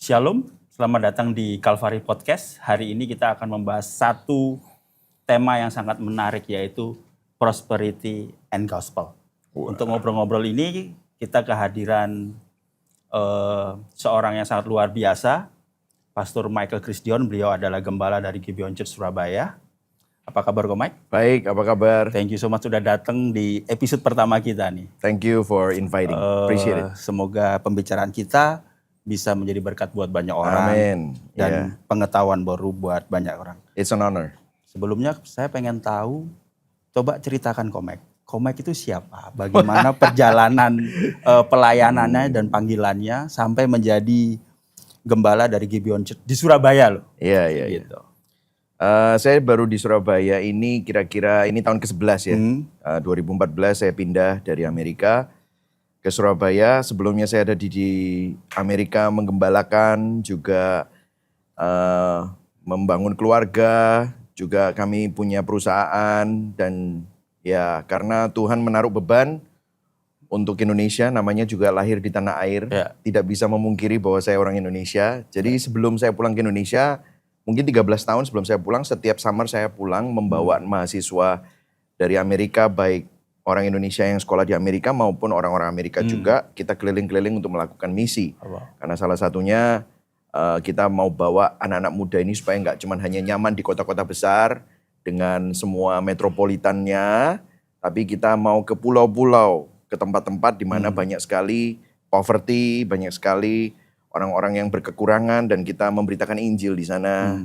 Shalom, selamat datang di Calvary Podcast. Hari ini kita akan membahas satu tema yang sangat menarik, yaitu Prosperity and Gospel. Untuk ngobrol-ngobrol ini kita kehadiran seorang yang sangat luar biasa, Pastor Michael Christian. Beliau adalah gembala dari Gibeon Church Surabaya. Apa kabar Ko Mike? Baik, apa kabar? Thank you so much sudah datang di episode pertama kita nih. Thank you for inviting. Appreciate it. Semoga pembicaraan kita bisa menjadi berkat buat banyak orang. Amin. Dan pengetahuan baru buat banyak orang. It's an honor. Sebelumnya saya pengen tahu, coba ceritakan Komek itu siapa? Bagaimana perjalanan pelayanannya dan panggilannya sampai menjadi gembala dari Gibeon Church di Surabaya loh. Iya. Gitu. Saya baru di Surabaya ini kira-kira ini tahun ke-11 ya. 2014 saya pindah dari Amerika ke Surabaya. Sebelumnya saya ada di Amerika menggembalakan, juga membangun keluarga, juga kami punya perusahaan, dan ya karena Tuhan menaruh beban untuk Indonesia, namanya juga lahir di tanah air, tidak bisa memungkiri bahwa saya orang Indonesia. Jadi sebelum saya pulang ke Indonesia, mungkin 13 tahun sebelum saya pulang, setiap summer saya pulang membawa mahasiswa dari Amerika, baik orang Indonesia yang sekolah di Amerika maupun orang-orang Amerika juga, kita keliling-keliling untuk melakukan misi. Karena salah satunya kita mau bawa anak-anak muda ini supaya nggak cuma hanya nyaman di kota-kota besar dengan semua metropolitannya, tapi kita mau ke pulau-pulau, ke tempat-tempat di mana banyak sekali poverty, banyak sekali orang-orang yang berkekurangan, dan kita memberitakan Injil di sana.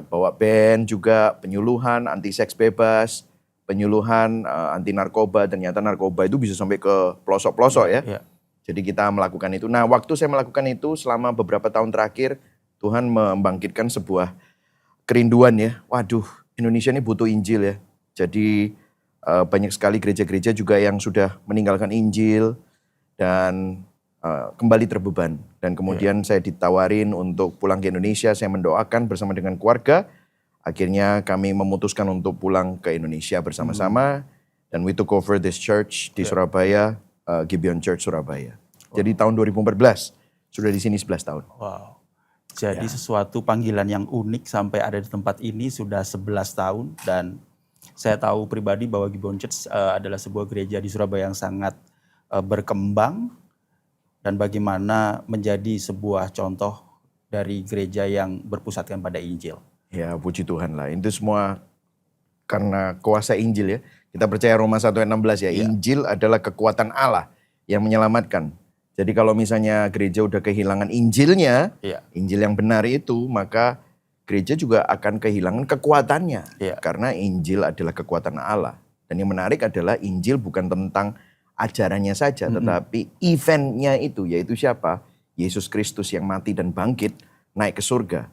Bawa band juga, penyuluhan, anti seks bebas, penyuluhan anti narkoba. Ternyata narkoba itu bisa sampai ke pelosok-pelosok ya. Jadi kita melakukan itu. Nah, waktu saya melakukan itu selama beberapa tahun terakhir, Tuhan membangkitkan sebuah kerinduan ya. Waduh, Indonesia ini butuh Injil ya. Jadi banyak sekali gereja-gereja juga yang sudah meninggalkan Injil dan kembali terbeban. Dan kemudian saya ditawarin untuk pulang ke Indonesia. Saya mendoakan bersama dengan keluarga. Akhirnya kami memutuskan untuk pulang ke Indonesia bersama-sama, dan we took over this church di Surabaya, Gibeon Church Surabaya. Jadi tahun 2014, sudah di sini 11 tahun. Wow. Jadi sesuatu panggilan yang unik sampai ada di tempat ini sudah 11 tahun, dan saya tahu pribadi bahwa Gibeon Church adalah sebuah gereja di Surabaya yang sangat berkembang, dan bagaimana menjadi sebuah contoh dari gereja yang berpusatkan pada Injil. Ya, puji Tuhan lah. Itu semua karena kuasa Injil ya. Kita percaya Roma 1 ayat 16 ya. Injil adalah kekuatan Allah yang menyelamatkan. Jadi kalau misalnya gereja udah kehilangan Injilnya, Injil yang benar itu, maka gereja juga akan kehilangan kekuatannya. Karena Injil adalah kekuatan Allah. Dan yang menarik adalah Injil bukan tentang ajarannya saja, tetapi eventnya itu, yaitu siapa? Yesus Kristus yang mati dan bangkit, naik ke surga.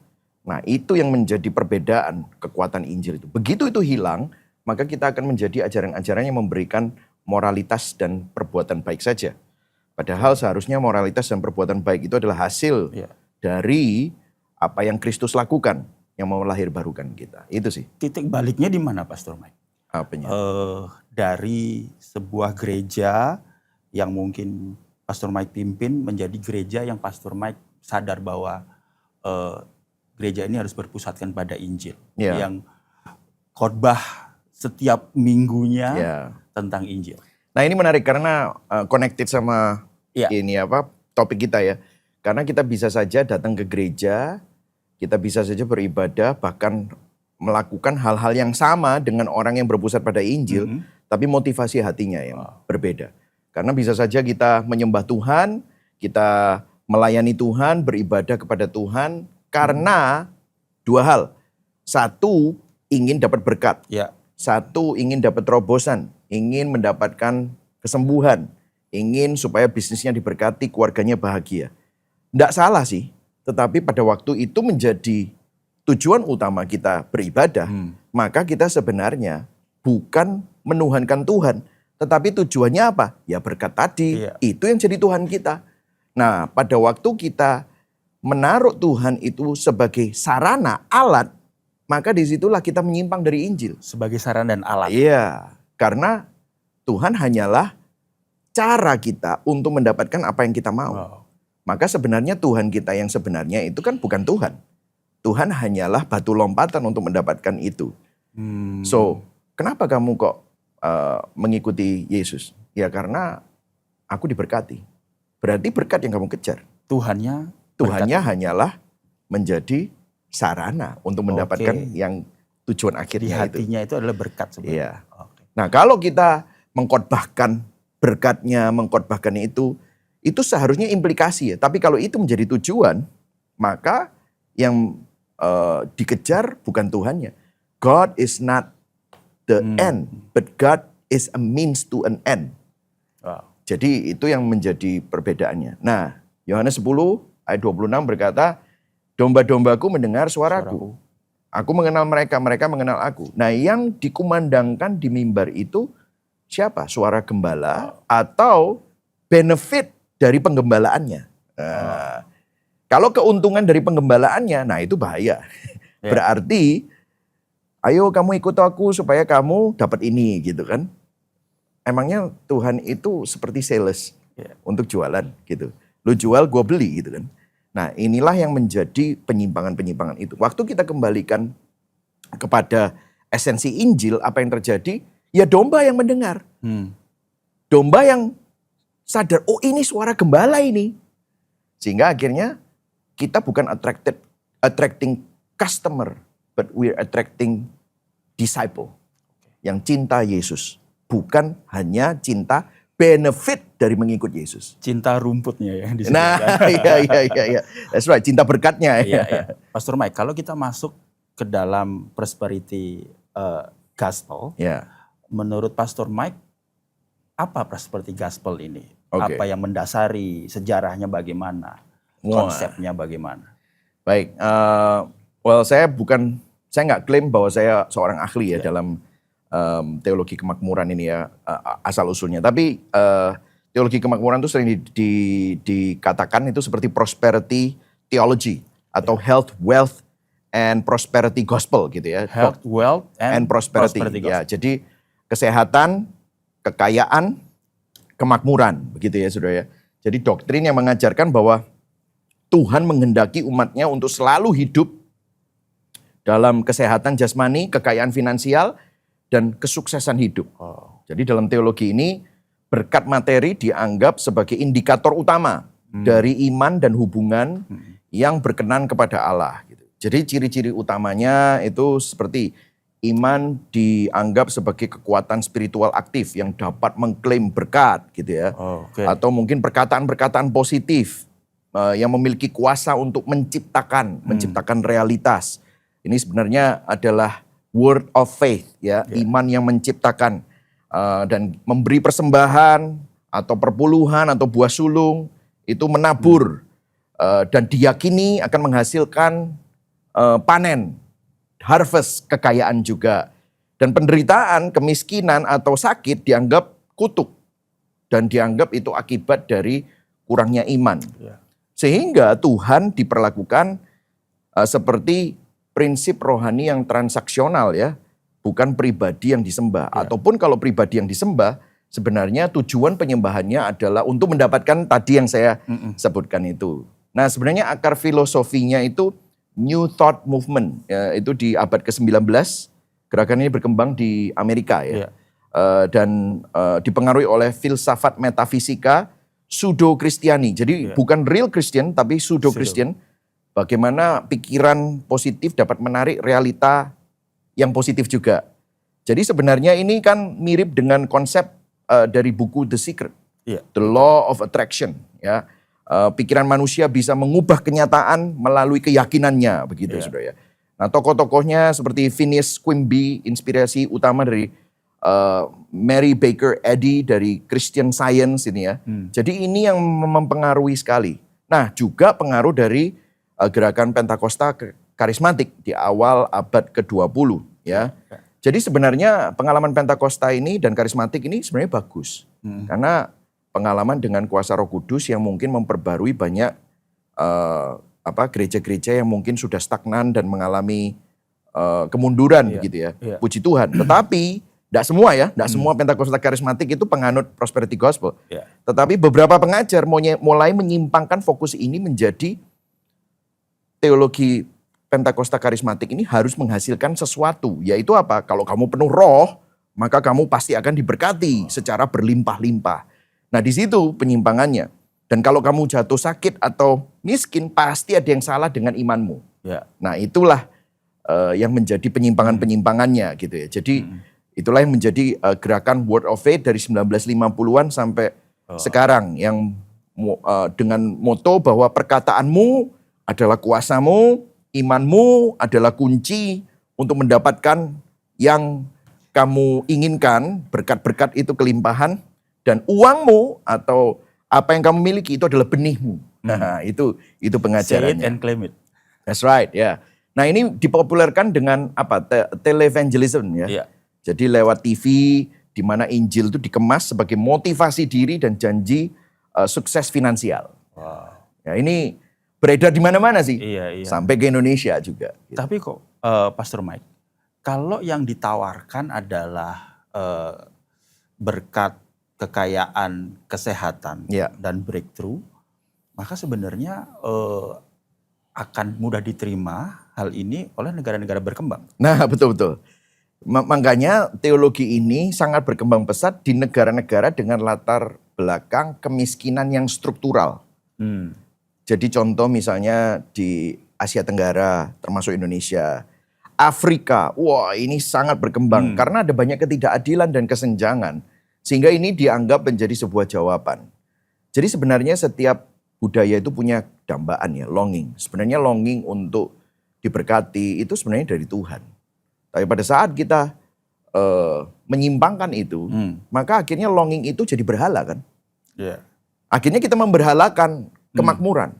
Nah, itu yang menjadi perbedaan kekuatan Injil itu. Begitu itu hilang, maka kita akan menjadi ajaran-ajaran yang memberikan moralitas dan perbuatan baik saja. Padahal seharusnya moralitas dan perbuatan baik itu adalah hasil dari apa yang Kristus lakukan, yang mau melahirbarukan kita. Itu sih. Titik baliknya di mana, Pastor Mike? Apanya? Dari sebuah gereja yang mungkin Pastor Mike pimpin menjadi gereja yang Pastor Mike sadar bahwa gereja ini harus berpusatkan pada Injil, yang khotbah setiap minggunya tentang Injil. Nah, ini menarik karena connected sama ini topik kita ya. Karena kita bisa saja datang ke gereja, kita bisa saja beribadah, bahkan melakukan hal-hal yang sama dengan orang yang berpusat pada Injil, tapi motivasi hatinya yang berbeda. Karena bisa saja kita menyembah Tuhan, kita melayani Tuhan, beribadah kepada Tuhan, karena dua hal. Satu, ingin dapat berkat. Satu, ingin dapat terobosan. Ingin mendapatkan kesembuhan. Ingin supaya bisnisnya diberkati, keluarganya bahagia. Tidak salah sih. Tetapi pada waktu itu menjadi tujuan utama kita beribadah, maka kita sebenarnya bukan menuhankan Tuhan. Tetapi tujuannya apa? Ya berkat tadi. Itu yang jadi Tuhan kita. Nah, pada waktu kita menaruh Tuhan itu sebagai sarana, alat, maka disitulah kita menyimpang dari Injil. Sebagai sarana dan alat. Iya, karena Tuhan hanyalah cara kita untuk mendapatkan apa yang kita mau. maka sebenarnya Tuhan kita yang sebenarnya itu kan bukan Tuhan. Tuhan hanyalah batu lompatan untuk mendapatkan itu. So, kenapa kamu kok mengikuti Yesus? Ya karena aku diberkati. Berarti berkat yang kamu kejar. Tuhannya hanyalah menjadi sarana untuk mendapatkan yang tujuan akhirnya di hatinya itu adalah berkat sebenarnya. Iya. Nah, kalau kita mengkhotbahkan berkatnya, mengkhotbahkan itu seharusnya implikasi ya. Tapi kalau itu menjadi tujuan, maka yang dikejar bukan Tuhannya. God is not the end, but God is a means to an end. Wow. Jadi itu yang menjadi perbedaannya. Nah, Yohanes 10 ayat 26 berkata, domba-dombaku mendengar suaraku. Aku mengenal mereka, mereka mengenal aku. Nah, yang dikumandangkan di mimbar itu siapa? Suara gembala atau benefit dari penggembalaannya. Kalau keuntungan dari penggembalaannya, nah itu bahaya. Berarti, ayo kamu ikut aku supaya kamu dapat ini gitu kan. Emangnya Tuhan itu seperti sales untuk jualan gitu. Lu jual, gue beli gitu kan. Nah, inilah yang menjadi penyimpangan-penyimpangan itu. Waktu kita kembalikan kepada esensi Injil, apa yang terjadi? Ya domba yang mendengar. Domba yang sadar, oh ini suara gembala ini. Sehingga akhirnya kita bukan attracting customer, but we're attracting disciple. Yang cinta Yesus. Bukan hanya cinta benefit dari mengikut Yesus. Cinta rumputnya ya. Nah, iya. That's right, cinta berkatnya. Iya. Pastor Mike, kalau kita masuk ke dalam prosperity gospel, menurut Pastor Mike, apa prosperity gospel ini? Apa yang mendasari, sejarahnya bagaimana, konsepnya bagaimana? Baik, saya nggak klaim bahwa saya seorang ahli ya dalam teologi kemakmuran ini ya, asal usulnya. Tapi teologi kemakmuran itu sering dikatakan itu seperti prosperity theology atau health, wealth, and prosperity gospel gitu ya. Health, wealth, and prosperity ya. Jadi kesehatan, kekayaan, kemakmuran begitu ya saudara ya. Jadi doktrin yang mengajarkan bahwa Tuhan menghendaki umatnya untuk selalu hidup dalam kesehatan jasmani, kekayaan finansial, dan kesuksesan hidup. Jadi dalam teologi ini berkat materi dianggap sebagai indikator utama dari iman dan hubungan yang berkenan kepada Allah. Jadi ciri-ciri utamanya itu seperti iman dianggap sebagai kekuatan spiritual aktif yang dapat mengklaim berkat gitu ya. Atau mungkin perkataan-perkataan positif yang memiliki kuasa untuk menciptakan realitas. Ini sebenarnya adalah word of faith ya, iman yang menciptakan dan memberi persembahan atau perpuluhan atau buah sulung itu menabur dan diyakini akan menghasilkan panen, harvest kekayaan juga. Dan penderitaan, kemiskinan atau sakit dianggap kutuk dan dianggap itu akibat dari kurangnya iman. Sehingga Tuhan diperlakukan seperti prinsip rohani yang transaksional ya, bukan pribadi yang disembah. Ataupun kalau pribadi yang disembah, sebenarnya tujuan penyembahannya adalah untuk mendapatkan tadi yang saya sebutkan itu. Nah sebenarnya akar filosofinya itu New Thought Movement, ya, itu di abad ke-19, gerakan ini berkembang di Amerika ya. Dan dipengaruhi oleh filsafat metafisika pseudo-Kristiani. Jadi bukan real Christian tapi pseudo-Christian. Bagaimana pikiran positif dapat menarik realita yang positif juga. Jadi sebenarnya ini kan mirip dengan konsep dari buku The Secret, The Law of Attraction. Ya, pikiran manusia bisa mengubah kenyataan melalui keyakinannya, begitu saudara ya. Nah tokoh-tokohnya seperti Phineas Quimby, inspirasi utama dari Mary Baker Eddy dari Christian Science ini ya. Jadi ini yang mempengaruhi sekali. Nah juga pengaruh dari gerakan Pentakosta karismatik di awal abad ke-20 ya. Jadi sebenarnya pengalaman Pentakosta ini dan karismatik ini sebenarnya bagus. Karena pengalaman dengan kuasa Roh Kudus yang mungkin memperbarui banyak gereja-gereja yang mungkin sudah stagnan dan mengalami kemunduran begitu ya. Puji Tuhan. Tetapi Tidak semua ya, tidak semua Pentakosta karismatik itu penganut prosperity gospel. Ya. Tetapi beberapa pengajar mulai menyimpangkan fokus ini menjadi teologi Pentakosta karismatik ini harus menghasilkan sesuatu. Yaitu apa? Kalau kamu penuh roh, maka kamu pasti akan diberkati secara berlimpah-limpah. Nah di situ penyimpangannya. Dan kalau kamu jatuh sakit atau miskin, pasti ada yang salah dengan imanmu. Ya. Nah itulah yang menjadi penyimpangan-penyimpangannya gitu ya. Jadi itulah yang menjadi gerakan Word of Faith dari 1950-an sampai sekarang yang dengan moto bahwa perkataanmu adalah kuasamu, imanmu adalah kunci untuk mendapatkan yang kamu inginkan, berkat-berkat itu kelimpahan, dan uangmu atau apa yang kamu miliki itu adalah benihmu. Nah, itu pengajarannya. Say it and claim it. That's right, ya. Nah, ini dipopulerkan dengan apa? Televangelism ya. Yeah. Jadi lewat TV di mana Injil itu dikemas sebagai motivasi diri dan janji sukses finansial. Wow. Ya, ini beredar di mana-mana sih. Iya. Sampai ke Indonesia juga. Gitu. Tapi kok Pastor Mike, kalau yang ditawarkan adalah berkat kekayaan, kesehatan, dan breakthrough, maka sebenarnya akan mudah diterima hal ini oleh negara-negara berkembang. Nah, betul-betul. Makanya teologi ini sangat berkembang pesat di negara-negara dengan latar belakang kemiskinan yang struktural. Jadi contoh misalnya di Asia Tenggara, termasuk Indonesia, Afrika, wah ini sangat berkembang karena ada banyak ketidakadilan dan kesenjangan. Sehingga ini dianggap menjadi sebuah jawaban. Jadi sebenarnya setiap budaya itu punya dambaan ya, longing. Sebenarnya longing untuk diberkati itu sebenarnya dari Tuhan. Tapi pada saat kita menyimpangkan itu, maka akhirnya longing itu jadi berhala kan. Yeah. Akhirnya kita memberhalakan kemakmuran.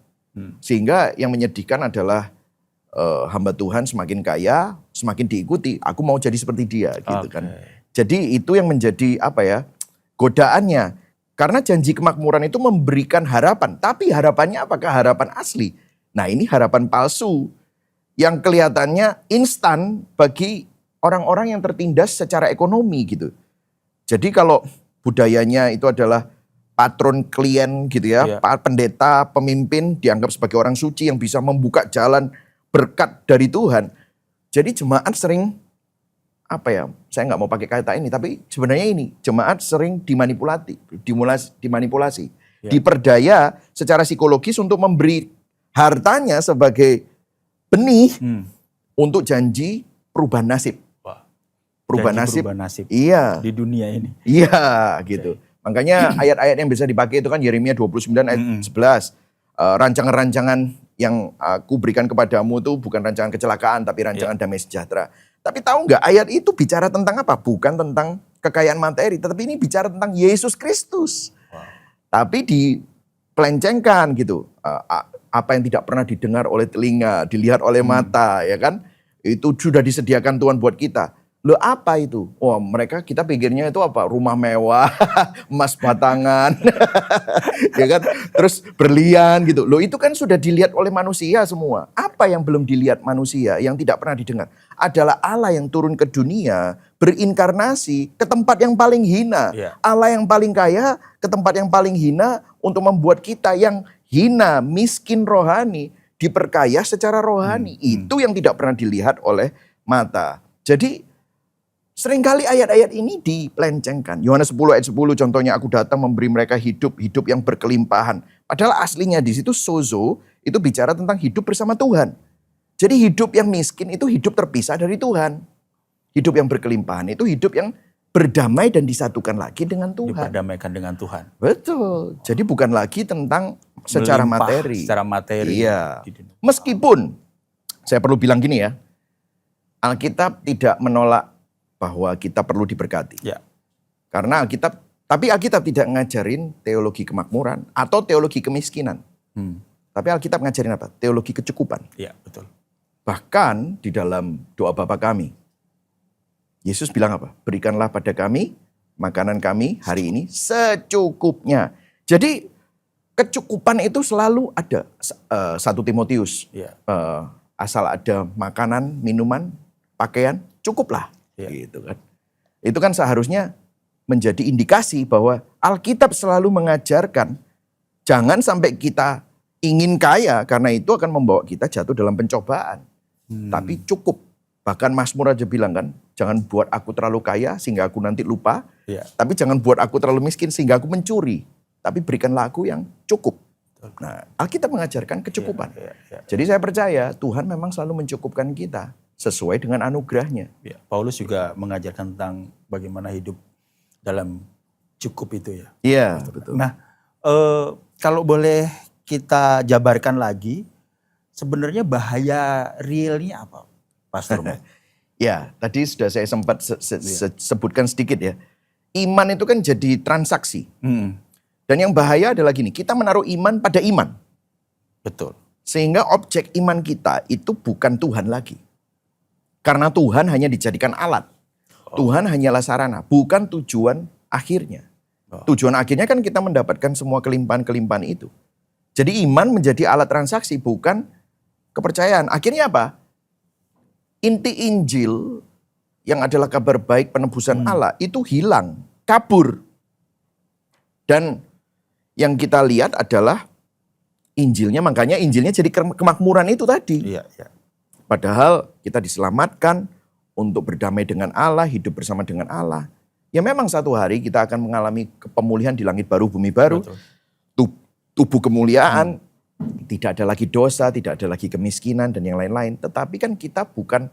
Sehingga yang menyedihkan adalah hamba Tuhan semakin kaya, semakin diikuti. Aku mau jadi seperti dia gitu kan. Jadi itu yang menjadi apa ya, godaannya. Karena janji kemakmuran itu memberikan harapan. Tapi harapannya apakah harapan asli? Nah ini harapan palsu. Yang kelihatannya instan bagi orang-orang yang tertindas secara ekonomi gitu. Jadi kalau budayanya itu adalah patron klien gitu ya, pendeta, pemimpin dianggap sebagai orang suci yang bisa membuka jalan berkat dari Tuhan. Jadi jemaat sering, apa ya, saya nggak mau pakai kata ini, tapi sebenarnya ini, jemaat sering dimanipulasi, diperdaya secara psikologis untuk memberi hartanya sebagai benih untuk janji perubahan nasib. Perubahan nasib. Iya. Di dunia ini. Iya, gitu. Makanya ayat-ayat yang bisa dipakai itu kan Yeremia 29 ayat 11. Rancangan-rancangan yang aku berikan kepadamu itu bukan rancangan kecelakaan, tapi rancangan damai sejahtera. Tapi tahu nggak ayat itu bicara tentang apa? Bukan tentang kekayaan materi, tetapi ini bicara tentang Yesus Kristus. Tapi dipelencengkan gitu. Apa yang tidak pernah didengar oleh telinga, dilihat oleh mata, ya kan? Itu sudah disediakan Tuhan buat kita. Loh apa itu? Wah mereka kita pikirnya itu apa? Rumah mewah, emas batangan, ya kan? Terus berlian gitu. Loh itu kan sudah dilihat oleh manusia semua. Apa yang belum dilihat manusia yang tidak pernah didengar? Adalah Allah yang turun ke dunia, berinkarnasi ke tempat yang paling hina. Allah yang paling kaya ke tempat yang paling hina untuk membuat kita yang hina, miskin rohani, diperkaya secara rohani. Itu yang tidak pernah dilihat oleh mata. Jadi seringkali ayat-ayat ini dipelencengkan. Yohanes 10 ayat 10 contohnya, aku datang memberi mereka hidup yang berkelimpahan. Padahal aslinya di situ sozo itu bicara tentang hidup bersama Tuhan. Jadi hidup yang miskin itu hidup terpisah dari Tuhan. Hidup yang berkelimpahan itu hidup yang berdamai dan disatukan lagi dengan Tuhan. Diperdamaikan dengan Tuhan. Betul. Jadi bukan lagi tentang secara materi. Secara materi. Iya. Meskipun saya perlu bilang gini ya, Alkitab tidak menolak bahwa kita perlu diberkati. Karena Alkitab tidak ngajarin teologi kemakmuran atau teologi kemiskinan. Tapi Alkitab ngajarin apa? Teologi kecukupan. Iya, betul. Bahkan di dalam doa Bapa kami, Yesus bilang apa? Berikanlah pada kami makanan kami hari ini secukupnya. Jadi kecukupan itu selalu ada. 1 Timotius, asal ada makanan, minuman, pakaian, cukuplah. Gitu kan. Itu kan seharusnya menjadi indikasi bahwa Alkitab selalu mengajarkan jangan sampai kita ingin kaya karena itu akan membawa kita jatuh dalam pencobaan. Tapi cukup. Bahkan Mazmur aja bilang kan, jangan buat aku terlalu kaya sehingga aku nanti lupa. Tapi jangan buat aku terlalu miskin sehingga aku mencuri. Tapi berikanlah aku yang cukup. Nah, Alkitab mengajarkan kecukupan. Jadi saya percaya Tuhan memang selalu mencukupkan kita sesuai dengan anugerahnya. Paulus juga mengajarkan tentang bagaimana hidup dalam cukup itu ya. Iya, betul. Nah, kalau boleh kita jabarkan lagi, sebenarnya bahaya realnya apa, Pastor Mike? Ya, tadi sudah saya sempat sebutkan sedikit ya. Iman itu kan jadi transaksi. Dan yang bahaya adalah gini, kita menaruh iman pada iman. Betul. Sehingga objek iman kita itu bukan Tuhan lagi. Karena Tuhan hanya dijadikan alat. Tuhan hanyalah sarana, bukan tujuan akhirnya. Tujuan akhirnya kan kita mendapatkan semua kelimpahan-kelimpahan itu. Jadi iman menjadi alat transaksi, bukan kepercayaan. Akhirnya apa? Inti Injil yang adalah kabar baik penebusan Allah itu hilang, kabur. Dan yang kita lihat adalah Injilnya, makanya Injilnya jadi kemakmuran itu tadi. Padahal kita diselamatkan untuk berdamai dengan Allah, hidup bersama dengan Allah. Ya memang satu hari kita akan mengalami pemulihan di langit baru, bumi baru. Tubuh kemuliaan, tidak ada lagi dosa, tidak ada lagi kemiskinan dan yang lain-lain. Tetapi kan kita bukan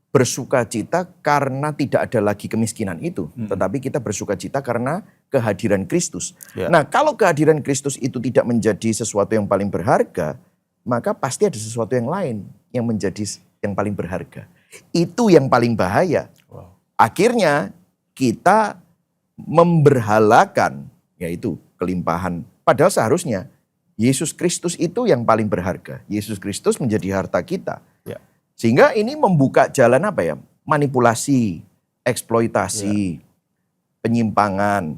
bersuka cita karena tidak ada lagi kemiskinan itu. Tetapi kita bersuka cita karena kehadiran Kristus. Nah, kalau kehadiran Kristus itu tidak menjadi sesuatu yang paling berharga, maka pasti ada sesuatu yang lain yang menjadi yang paling berharga. Itu yang paling bahaya. Akhirnya kita memberhalakan, yaitu kelimpahan. Padahal seharusnya Yesus Kristus itu yang paling berharga. Yesus Kristus menjadi harta kita. Sehingga ini membuka jalan apa ya? Manipulasi, eksploitasi, penyimpangan.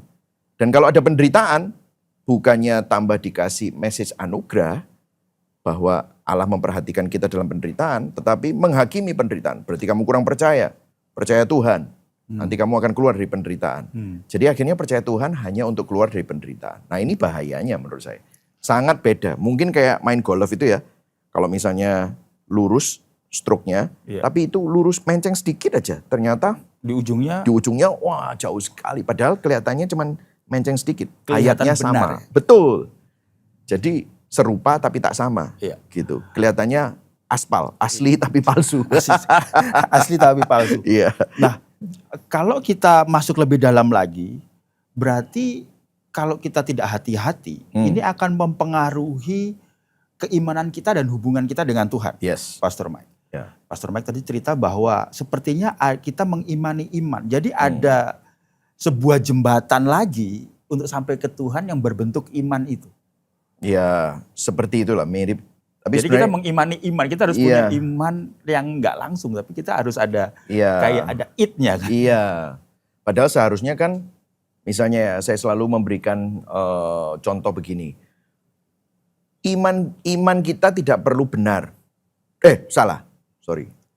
Dan kalau ada penderitaan, bukannya tambah dikasih message anugerah bahwa Allah memperhatikan kita dalam penderitaan, tetapi menghakimi penderitaan. Berarti kamu kurang percaya Tuhan. Nanti kamu akan keluar dari penderitaan. Jadi akhirnya percaya Tuhan hanya untuk keluar dari penderitaan. Nah, ini bahayanya menurut saya. Sangat beda. Mungkin kayak main golf itu ya. Kalau misalnya lurus stroke-nya, tapi itu lurus menceng sedikit aja. Ternyata di ujungnya wah jauh sekali. Padahal kelihatannya cuma menceng sedikit. Kelihatan Ayatnya benar, sama. Betul. Jadi serupa tapi tak sama. Gitu. Kelihatannya aspal, asli tapi palsu. Asli tapi palsu. Nah, kalau kita masuk lebih dalam lagi, berarti kalau kita tidak hati-hati, ini akan mempengaruhi keimanan kita dan hubungan kita dengan Tuhan. Pastor Mike. Pastor Mike tadi cerita bahwa sepertinya kita mengimani iman. Jadi ada sebuah jembatan lagi untuk sampai ke Tuhan yang berbentuk iman itu. Ya, seperti itulah, mirip. Tapi jadi kita mengimani iman, kita harus punya iman yang nggak langsung, tapi kita harus ada kayak ada it-nya kan. Padahal seharusnya kan, misalnya saya selalu memberikan contoh begini. Iman kita tidak perlu benar.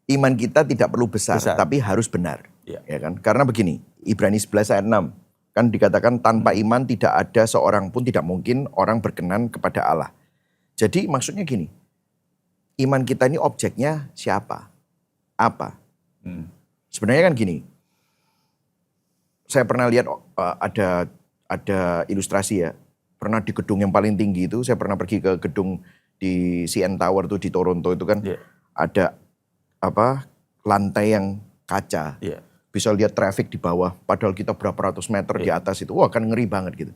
Iman kita tidak perlu besar. Tapi harus benar. Ya kan? Karena begini, Ibrani 11 ayat 6. Kan dikatakan tanpa iman tidak ada seorang pun, tidak mungkin orang berkenan kepada Allah. Jadi maksudnya gini, iman kita ini objeknya siapa? Apa? Sebenarnya kan gini, saya pernah lihat ada ilustrasi ya. Pernah di gedung yang paling tinggi itu, saya pernah pergi ke gedung di CN Tower tuh di Toronto itu kan ada lantai yang kaca. Bisa lihat traffic di bawah, padahal kita berapa ratus meter di atas itu. Wah, kan ngeri banget gitu.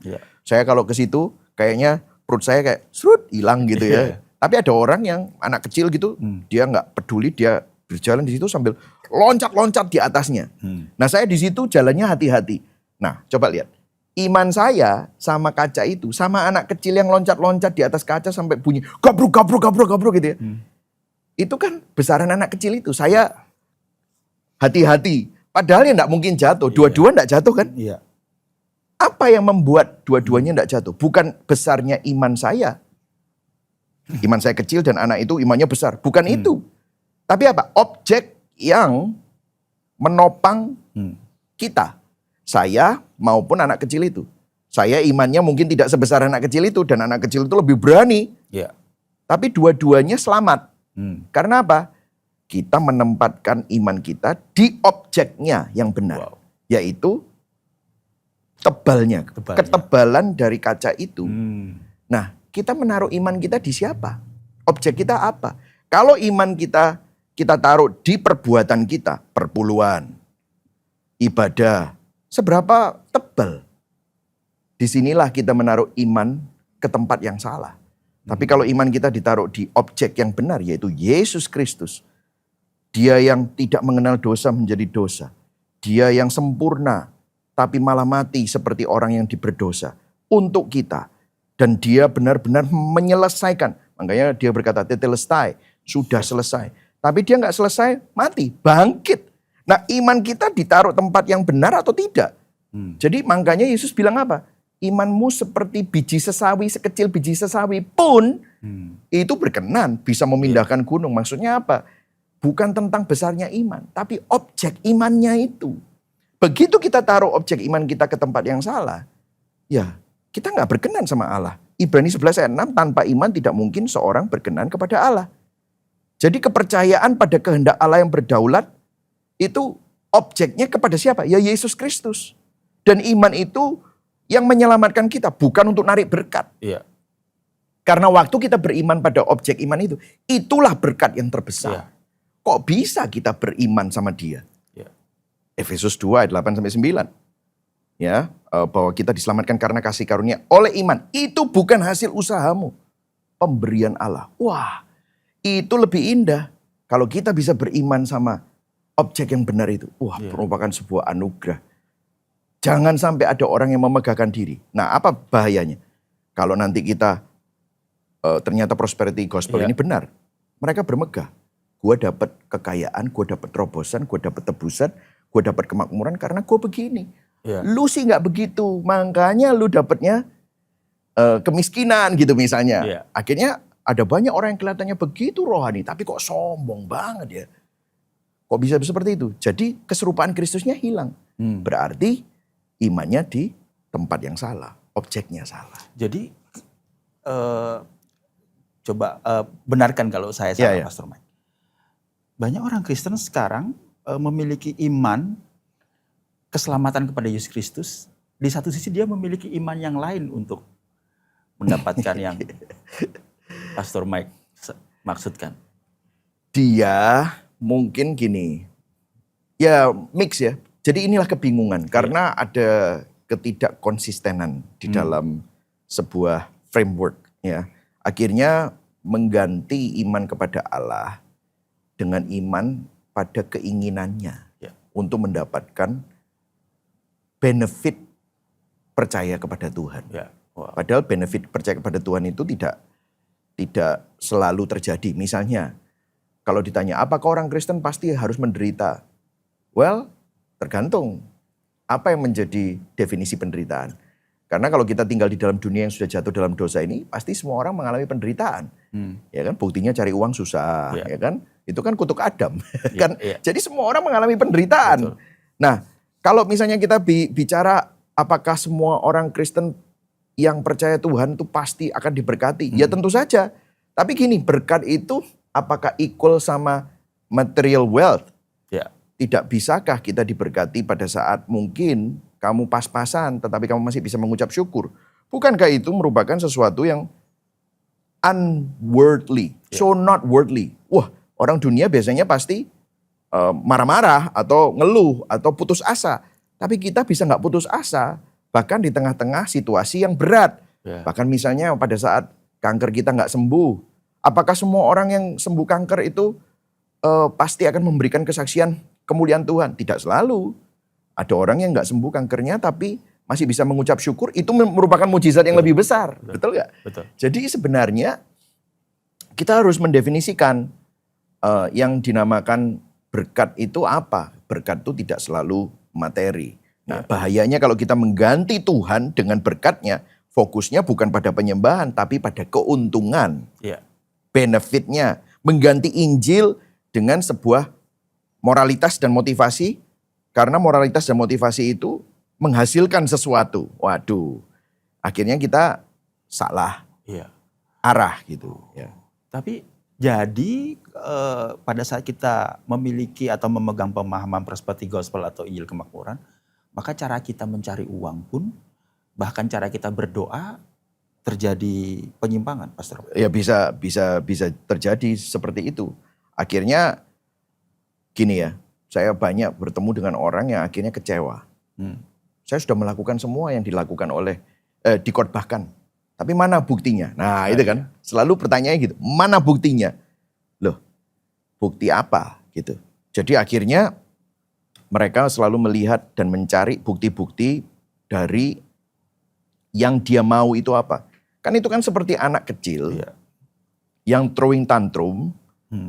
Saya kalau ke situ kayaknya perut saya kayak hilang gitu ya. Tapi ada orang yang anak kecil gitu, dia nggak peduli, dia berjalan di situ sambil loncat-loncat di atasnya. Nah, saya di situ jalannya hati-hati. Nah, coba lihat. Iman saya sama kaca itu, sama anak kecil yang loncat-loncat di atas kaca sampai bunyi gabruk gitu ya. Itu kan besaran anak kecil itu. Saya hati-hati. Padahal ya enggak mungkin jatuh. Dua-dua enggak jatuh kan? Apa yang membuat dua-duanya enggak jatuh? Bukan besarnya iman saya. Iman saya kecil dan anak itu imannya besar. Bukan itu. Tapi apa? Objek yang menopang kita. Saya maupun anak kecil itu. Saya imannya mungkin tidak sebesar anak kecil itu. Dan anak kecil itu lebih berani. Ya. Tapi dua-duanya selamat. Karena apa? Kita menempatkan iman kita di objeknya yang benar. Wow. Yaitu tebalnya. Ketebalan dari kaca itu. Nah, kita menaruh iman kita di siapa? Objek kita apa? Kalau iman kita taruh di perbuatan kita, perpuluhan, ibadah, seberapa tebal? Disinilah kita menaruh iman ke tempat yang salah. Tapi kalau iman kita ditaruh di objek yang benar, yaitu Yesus Kristus. Dia yang tidak mengenal dosa menjadi dosa. Dia yang sempurna, tapi malah mati seperti orang yang diberdosa untuk kita. Dan dia benar-benar menyelesaikan. Makanya dia berkata, tetelestai, sudah selesai. Tapi dia nggak selesai, mati, bangkit. Nah, iman kita ditaruh tempat yang benar atau tidak? Jadi makanya Yesus bilang apa? Imanmu seperti biji sesawi, sekecil biji sesawi pun itu berkenan bisa memindahkan gunung. Maksudnya apa? Bukan tentang besarnya iman, tapi objek imannya itu. Begitu kita taruh objek iman kita ke tempat yang salah, ya kita nggak berkenan sama Allah. Ibrani 11 ayat 6, tanpa iman tidak mungkin seorang berkenan kepada Allah. Jadi kepercayaan pada kehendak Allah yang berdaulat, itu objeknya kepada siapa? Ya Yesus Kristus. Dan iman itu yang menyelamatkan kita, bukan untuk narik berkat. Iya. Karena waktu kita beriman pada objek iman itu, itulah berkat yang terbesar. Iya. Kok bisa kita beriman sama dia? Iya. Efesus 2 ayat 8-9. Ya, bahwa kita diselamatkan karena kasih karunia oleh iman. Itu bukan hasil usahamu. Pemberian Allah. Wah, itu lebih indah. Kalau kita bisa beriman sama objek yang benar itu. Wah, merupakan sebuah anugerah. Jangan sampai ada orang yang memegahkan diri. Nah, apa bahayanya? Kalau nanti kita ternyata prosperity gospel ini benar. Mereka bermegah. Gue dapat kekayaan, gue dapat terobosan, gue dapat tebusan, gue dapat kemakmuran karena gue begini. Lu sih nggak begitu, makanya lu dapatnya kemiskinan gitu misalnya. Akhirnya ada banyak orang yang kelihatannya begitu rohani, tapi kok sombong banget ya. Kok bisa seperti itu? Jadi keserupaan Kristusnya hilang. Berarti imannya di tempat yang salah, objeknya salah. Jadi coba benarkan kalau saya salah, Pastor Mike. Banyak orang Kristen sekarang memiliki iman keselamatan kepada Yesus Kristus. Di satu sisi dia memiliki iman yang lain untuk mendapatkan yang Pastor Mike maksudkan. Dia mungkin gini, ya mix ya. Jadi inilah kebingungan karena ada ketidakkonsistenan di dalam sebuah framework. Ya, akhirnya mengganti iman kepada Allah dengan iman pada keinginannya untuk mendapatkan benefit percaya kepada Tuhan. Padahal benefit percaya kepada Tuhan itu tidak selalu terjadi. Misalnya, kalau ditanya apakah orang Kristen pasti harus menderita? Well, tergantung apa yang menjadi definisi penderitaan. Karena kalau kita tinggal di dalam dunia yang sudah jatuh dalam dosa ini, pasti semua orang mengalami penderitaan. Ya kan, buktinya cari uang susah, ya kan? Itu kan kutuk Adam. Kan? Jadi semua orang mengalami penderitaan. Betul. Nah, kalau misalnya kita bicara apakah semua orang Kristen yang percaya Tuhan itu pasti akan diberkati? Ya tentu saja. Tapi gini, berkat itu apakah equal sama material wealth? Tidak bisakah kita diberkati pada saat mungkin kamu pas-pasan tetapi kamu masih bisa mengucap syukur? Bukankah itu merupakan sesuatu yang unworldly, so not worldly? Wah, orang dunia biasanya pasti marah-marah atau ngeluh atau putus asa. Tapi kita bisa nggak putus asa bahkan di tengah-tengah situasi yang berat. Bahkan misalnya pada saat kanker kita nggak sembuh. Apakah semua orang yang sembuh kanker itu pasti akan memberikan kesaksian kemuliaan Tuhan? Tidak selalu. Ada orang yang nggak sembuh kankernya tapi masih bisa mengucap syukur. Itu merupakan mujizat yang lebih besar. Betul nggak? Betul. Jadi sebenarnya kita harus mendefinisikan yang dinamakan berkat itu apa. Berkat itu tidak selalu materi. Nah, bahayanya kalau kita mengganti Tuhan dengan berkatnya, fokusnya bukan pada penyembahan tapi pada keuntungan. Benefitnya. Mengganti Injil dengan sebuah moralitas dan motivasi Karena moralitas dan motivasi itu menghasilkan sesuatu. Waduh, akhirnya kita salah arah gitu. Ya. Tapi jadi pada saat kita memiliki atau memegang pemahaman prosperity gospel atau Injil kemakmuran, maka cara kita mencari uang pun, bahkan cara kita berdoa terjadi penyimpangan, Pastor. Ya bisa terjadi seperti itu. Akhirnya gini ya, saya banyak bertemu dengan orang yang akhirnya kecewa. Saya sudah melakukan semua yang dilakukan oleh dikhotbahkan. Tapi mana buktinya? Nah itu kan selalu pertanyaannya gitu. Mana buktinya? Loh, bukti apa gitu. Jadi akhirnya mereka selalu melihat dan mencari bukti-bukti dari yang dia mau itu apa. Kan itu kan seperti anak kecil yang throwing tantrum.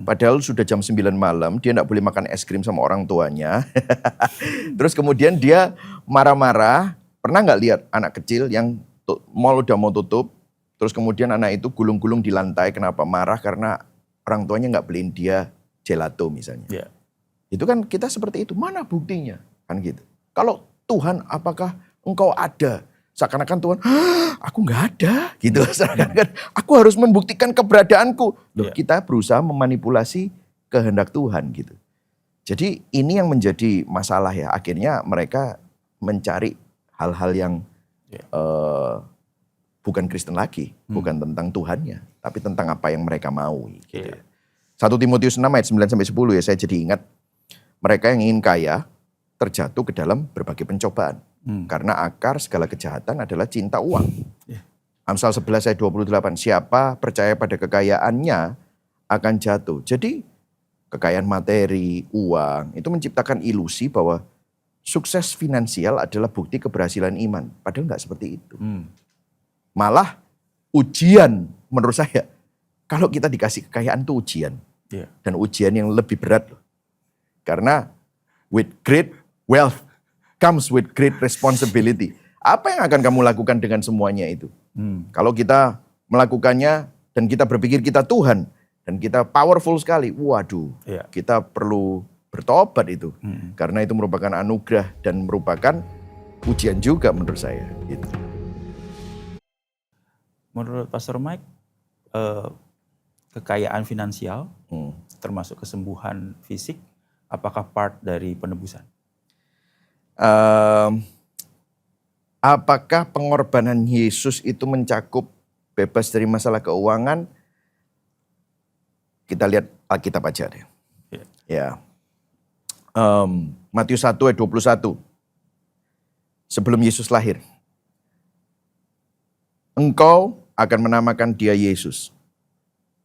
Padahal sudah jam 9 malam, dia tidak boleh makan es krim sama orang tuanya. Terus kemudian dia marah-marah. Pernah nggak lihat anak kecil yang mall udah mau tutup, terus kemudian anak itu gulung-gulung di lantai, kenapa? Marah karena orang tuanya nggak beliin dia gelato misalnya. Itu kan kita seperti itu, mana buktinya? Kan gitu. Kalau Tuhan, apakah engkau ada? Seakan-akan Tuhan, aku nggak ada gitu. Seakan-akan aku harus membuktikan keberadaanku. Loh, kita berusaha memanipulasi kehendak Tuhan gitu. Jadi ini yang menjadi masalah ya. Akhirnya mereka mencari hal-hal yang bukan Kristen lagi, bukan tentang Tuhannya, tapi tentang apa yang mereka mau. Gitu. 1 Timotius 6 ayat 9-10 ya, saya jadi ingat mereka yang ingin kaya terjatuh ke dalam berbagai pencobaan. Karena akar segala kejahatan adalah cinta uang. Amsal 11 ayat 28, siapa percaya pada kekayaannya akan jatuh. Jadi kekayaan materi, uang, itu menciptakan ilusi bahwa sukses finansial adalah bukti keberhasilan iman. Padahal nggak seperti itu. Malah ujian menurut saya. Kalau kita dikasih kekayaan itu ujian. Dan ujian yang lebih berat. Karena with great wealth comes with great responsibility. Apa yang akan kamu lakukan dengan semuanya itu? Kalau kita melakukannya dan kita berpikir kita Tuhan. Dan kita powerful sekali. Waduh, kita perlu bertobat itu. Karena itu merupakan anugerah dan merupakan ujian juga menurut saya. Gitu. Menurut Pastor Mike, kekayaan finansial termasuk kesembuhan fisik, apakah part dari penebusan? Apakah pengorbanan Yesus itu mencakup bebas dari masalah keuangan? Kita lihat Alkitab aja deh. Ya. Matius 1 ayat 21. Sebelum Yesus lahir. Engkau akan menamakan dia Yesus.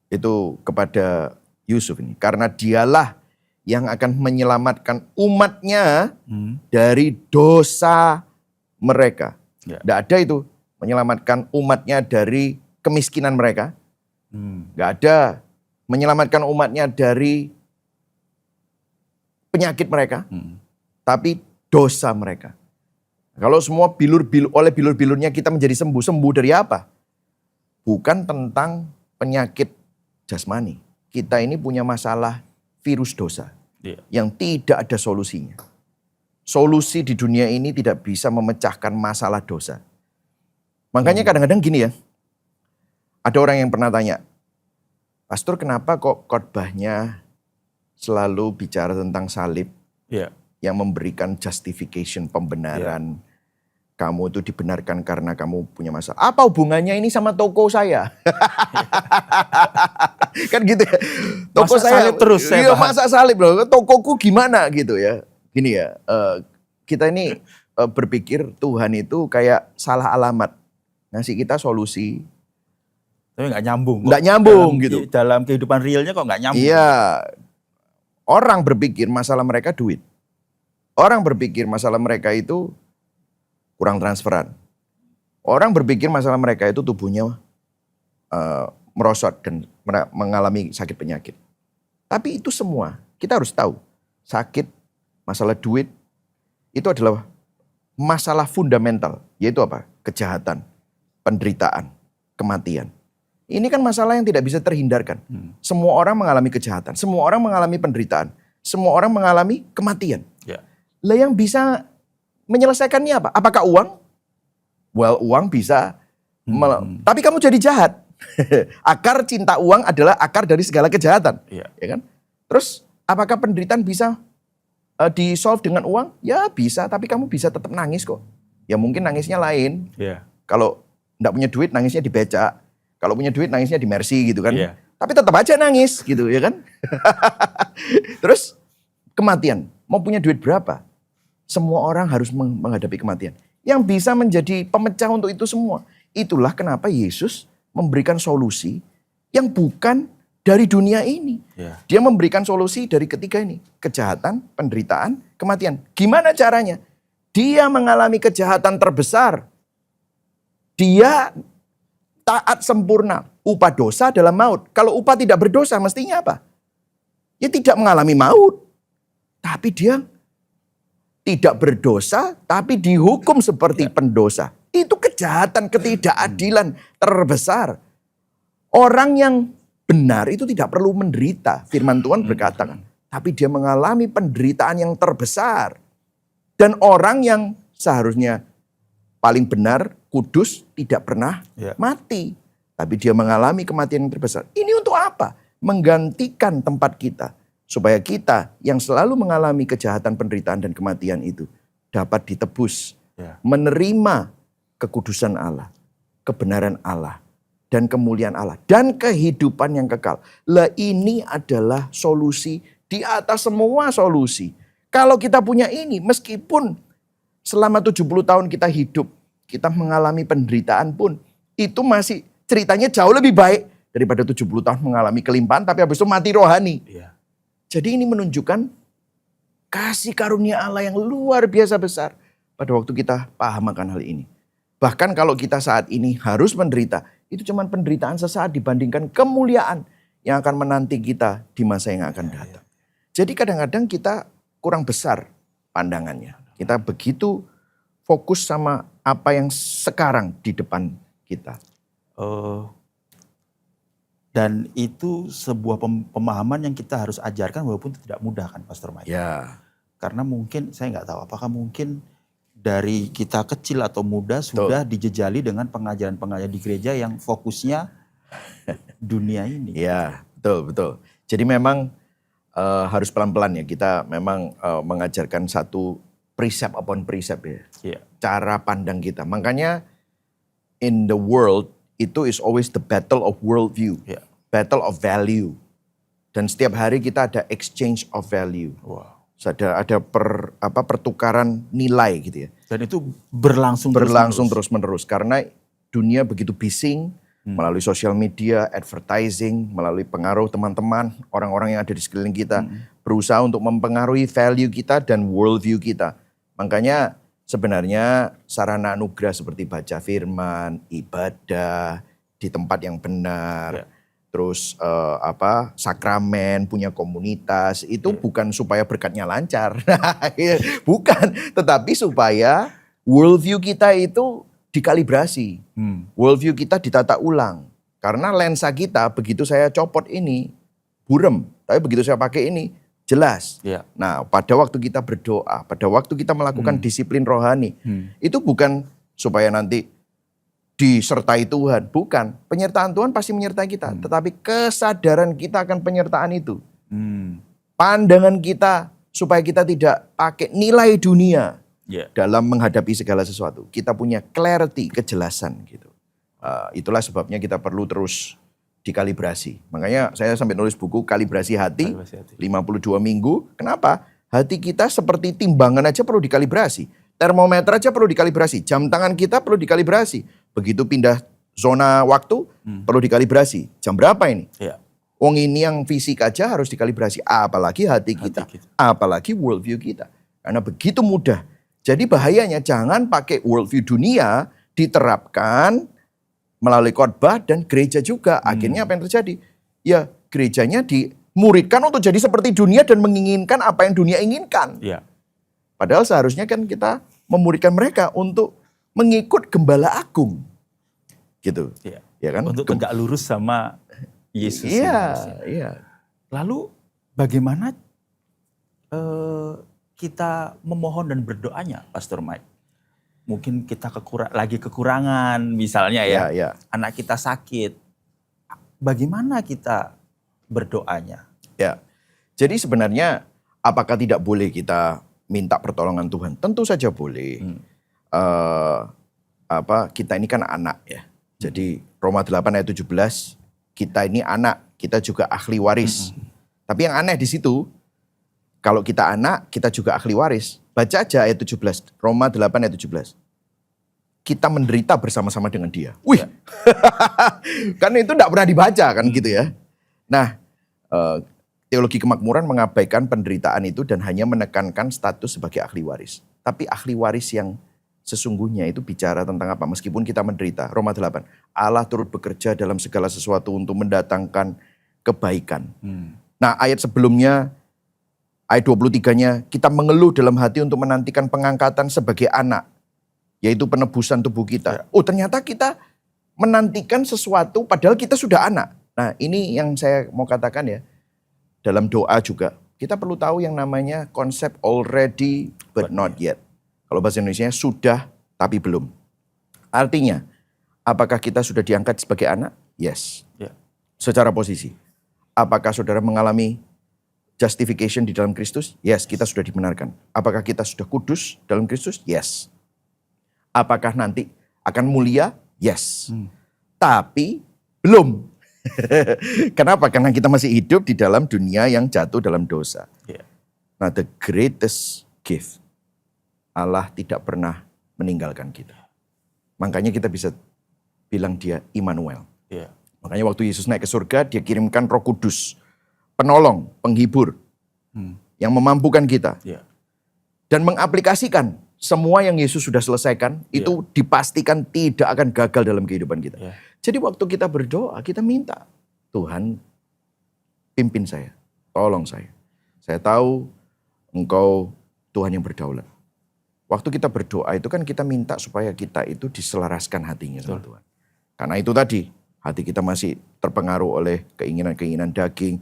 Itu kepada Yusuf ini. Karena dialah yang akan menyelamatkan umatnya dari dosa mereka. Tidak ada itu. Menyelamatkan umatnya dari kemiskinan mereka. Tidak ada. Menyelamatkan umatnya dari penyakit mereka, tapi dosa mereka. Kalau semua oleh bilur-bilurnya kita menjadi sembuh dari apa? Bukan tentang penyakit jasmani. Kita ini punya masalah virus dosa yang tidak ada solusinya. Solusi di dunia ini tidak bisa memecahkan masalah dosa. Makanya kadang-kadang gini ya, ada orang yang pernah tanya, Pastor kenapa kok khotbahnya selalu bicara tentang salib yang memberikan justification, pembenaran. Kamu itu dibenarkan karena kamu punya masalah. Apa hubungannya ini sama toko saya? Kan gitu ya. Toko masa saya salib terus. Iya, masa salib loh. Tokoku gimana gitu ya. Gini ya, kita ini berpikir Tuhan itu kayak salah alamat. Ngasih kita solusi. Tapi nggak nyambung. Nggak nyambung gitu. Dalam kehidupan realnya kok nggak nyambung. Iya. Orang berpikir masalah mereka duit. Orang berpikir masalah mereka itu kurang transferan. Orang berpikir masalah mereka itu tubuhnya merosot dan mengalami sakit penyakit. Tapi itu semua kita harus tahu. Sakit, masalah duit, itu adalah masalah fundamental. Yaitu apa? Kejahatan, penderitaan, kematian. Ini kan masalah yang tidak bisa terhindarkan. Semua orang mengalami kejahatan. Semua orang mengalami penderitaan. Semua orang mengalami kematian. Lah yang bisa menyelesaikannya apa? Apakah uang? Well, uang bisa. Tapi kamu jadi jahat. Akar cinta uang adalah akar dari segala kejahatan. Ya kan? Terus apakah penderitaan bisa di-solve dengan uang? Ya bisa, tapi kamu bisa tetap nangis kok. Ya mungkin nangisnya lain. Kalau enggak punya duit nangisnya di becak. Kalau punya duit nangisnya di Mercy gitu kan. Tapi tetap aja nangis gitu ya kan. Terus kematian. Mau punya duit berapa? Semua orang harus menghadapi kematian. Yang bisa menjadi pemecah untuk itu semua. Itulah kenapa Yesus memberikan solusi yang bukan dari dunia ini. Dia memberikan solusi dari ketiga ini. Kejahatan, penderitaan, kematian. Gimana caranya? Dia mengalami kejahatan terbesar. Dia taat sempurna. Upah dosa adalah maut. Kalau upah tidak berdosa mestinya apa? Ya tidak mengalami maut. Tapi dia tidak berdosa, tapi dihukum seperti pendosa. Itu kejahatan, ketidakadilan terbesar. Orang yang benar itu tidak perlu menderita. Firman Tuhan berkata, tapi dia mengalami penderitaan yang terbesar. Dan orang yang seharusnya paling benar, kudus, tidak pernah mati. Tapi dia mengalami kematian yang terbesar. Ini untuk apa? Menggantikan tempat kita. Supaya kita yang selalu mengalami kejahatan, penderitaan, dan kematian itu dapat ditebus. Menerima kekudusan Allah, kebenaran Allah, dan kemuliaan Allah, dan kehidupan yang kekal. Lah ini adalah solusi di atas semua solusi. Kalau kita punya ini, meskipun selama 70 tahun kita hidup, kita mengalami penderitaan pun, itu masih ceritanya jauh lebih baik daripada 70 tahun mengalami kelimpahan, tapi habis itu mati rohani. Jadi ini menunjukkan kasih karunia Allah yang luar biasa besar pada waktu kita paham akan hal ini. Bahkan kalau kita saat ini harus menderita, itu cuma penderitaan sesaat dibandingkan kemuliaan yang akan menanti kita di masa yang akan datang. Jadi kadang-kadang kita kurang besar pandangannya. Kita begitu fokus sama apa yang sekarang di depan kita. Dan itu sebuah pemahaman yang kita harus ajarkan walaupun itu tidak mudah kan Pastor Mike. Karena mungkin saya nggak tahu apakah mungkin dari kita kecil atau muda sudah dijejali dengan pengajaran-pengajaran di gereja yang fokusnya dunia ini. Ya, betul. Jadi memang harus pelan-pelan ya. Kita memang mengajarkan satu precept upon precept ya. Cara pandang kita. Makanya in the world itu is always the battle of worldview. Battle of value. Dan setiap hari kita ada exchange of value. Ada pertukaran nilai gitu ya. Dan itu berlangsung terus menerus karena dunia begitu bising melalui sosial media, advertising, melalui pengaruh teman-teman, orang-orang yang ada di sekeliling kita berusaha untuk mempengaruhi value kita dan worldview kita. Makanya sebenarnya sarana anugerah seperti baca firman, ibadah di tempat yang benar. Terus sakramen, punya komunitas, itu bukan supaya berkatnya lancar. Bukan, tetapi supaya worldview kita itu dikalibrasi. Worldview kita ditata ulang. Karena lensa kita, begitu saya copot ini, burem. Tapi begitu saya pakai ini, jelas. Nah, pada waktu kita berdoa, pada waktu kita melakukan disiplin rohani, itu bukan supaya nanti disertai Tuhan, bukan. Penyertaan Tuhan pasti menyertai kita, tetapi kesadaran kita akan penyertaan itu. Pandangan kita supaya kita tidak pakai nilai dunia dalam menghadapi segala sesuatu. Kita punya clarity, kejelasan gitu. Itulah sebabnya kita perlu terus dikalibrasi. Makanya saya sampai nulis buku Kalibrasi Hati, 52 minggu. Kenapa? Hati kita seperti timbangan aja perlu dikalibrasi. Termometer aja perlu dikalibrasi. Jam tangan kita perlu dikalibrasi. Begitu pindah zona waktu, perlu dikalibrasi. Jam berapa ini? Wong ini yang fisik aja harus dikalibrasi. Apalagi hati kita. Apalagi worldview kita. Karena begitu mudah. Jadi bahayanya jangan pakai worldview dunia diterapkan melalui khotbah dan gereja juga. Akhirnya apa yang terjadi? Ya gerejanya dimuridkan untuk jadi seperti dunia dan menginginkan apa yang dunia inginkan. Padahal seharusnya kan kita memuridkan mereka untuk mengikut gembala agung. Gitu. Ya kan? Untuk tegak lurus sama Yesus. Iya. Lalu bagaimana kita memohon dan berdoanya, Pastor Mike? Mungkin kita lagi kekurangan misalnya ya. Anak kita sakit. Bagaimana kita berdoanya? Ya. Jadi sebenarnya apakah tidak boleh kita minta pertolongan Tuhan? Tentu saja boleh. Kita ini kan anak ya. Jadi Roma 8 ayat 17, kita ini anak, kita juga ahli waris. Tapi yang aneh di situ, kalau kita anak, kita juga ahli waris. Baca aja ayat 17, Roma 8 ayat 17. Kita menderita bersama-sama dengan dia. Wih, kan itu tidak pernah dibaca kan gitu ya. Nah, teologi kemakmuran mengabaikan penderitaan itu dan hanya menekankan status sebagai ahli waris. Tapi ahli waris yang sesungguhnya itu bicara tentang apa? Meskipun kita menderita, Roma 8, Allah turut bekerja dalam segala sesuatu untuk mendatangkan kebaikan. Nah, ayat sebelumnya, ayat 23-nya, kita mengeluh dalam hati untuk menantikan pengangkatan sebagai anak, yaitu penebusan tubuh kita. Oh, ternyata kita menantikan sesuatu padahal kita sudah anak. Nah, ini yang saya mau katakan ya, dalam doa juga, kita perlu tahu yang namanya konsep already but not yet. Kalau bahasa Indonesia sudah tapi belum. Artinya, apakah kita sudah diangkat sebagai anak? Yes. Secara posisi. Apakah saudara mengalami justification di dalam Kristus? Yes, kita sudah dibenarkan. Apakah kita sudah kudus dalam Kristus? Yes. Apakah nanti akan mulia? Yes. Tapi belum. Kenapa? Karena kita masih hidup di dalam dunia yang jatuh dalam dosa. Nah, the greatest gift, Allah tidak pernah meninggalkan kita. Makanya kita bisa bilang dia Immanuel. Makanya waktu Yesus naik ke surga, dia kirimkan Roh Kudus, penolong, penghibur, yang memampukan kita. Dan mengaplikasikan semua yang Yesus sudah selesaikan, itu dipastikan tidak akan gagal dalam kehidupan kita. Jadi waktu kita berdoa, kita minta, Tuhan pimpin saya, tolong saya. Saya tahu Engkau Tuhan yang berdaulat. Waktu kita berdoa itu kan kita minta supaya kita itu diselaraskan hatinya sama Tuhan. Karena itu tadi, hati kita masih terpengaruh oleh keinginan-keinginan daging.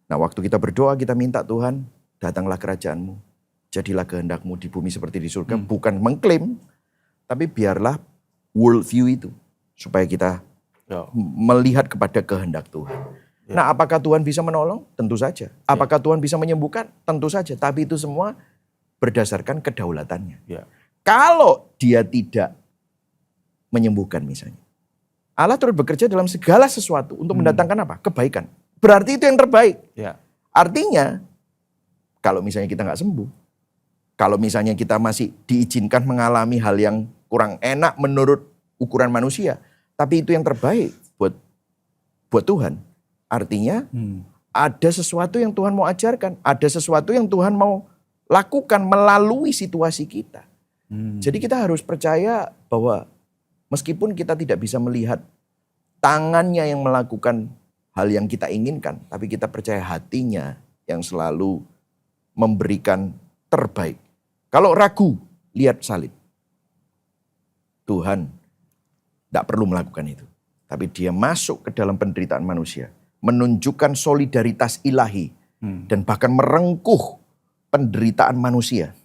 Nah, waktu kita berdoa, kita minta Tuhan, datanglah kerajaan-Mu. Jadilah kehendak-Mu di bumi seperti di surga. Bukan mengklaim, tapi biarlah world view itu. Supaya kita melihat kepada kehendak Tuhan. Nah, apakah Tuhan bisa menolong? Tentu saja. Apakah Tuhan bisa menyembuhkan? Tentu saja. Tapi itu semua berdasarkan kedaulatannya. Kalau dia tidak menyembuhkan misalnya, Allah turut bekerja dalam segala sesuatu untuk mendatangkan apa? Kebaikan. Berarti itu yang terbaik. Artinya, kalau misalnya kita nggak sembuh, kalau misalnya kita masih diizinkan mengalami hal yang kurang enak menurut ukuran manusia, tapi itu yang terbaik buat Tuhan. Artinya, ada sesuatu yang Tuhan mau ajarkan, ada sesuatu yang Tuhan mau lakukan melalui situasi kita. Jadi kita harus percaya bahwa meskipun kita tidak bisa melihat tangannya yang melakukan hal yang kita inginkan, tapi kita percaya hatinya yang selalu memberikan terbaik. Kalau ragu, lihat salib. Tuhan tidak perlu melakukan itu. Tapi dia masuk ke dalam penderitaan manusia, menunjukkan solidaritas ilahi, dan bahkan merengkuh penderitaan manusia.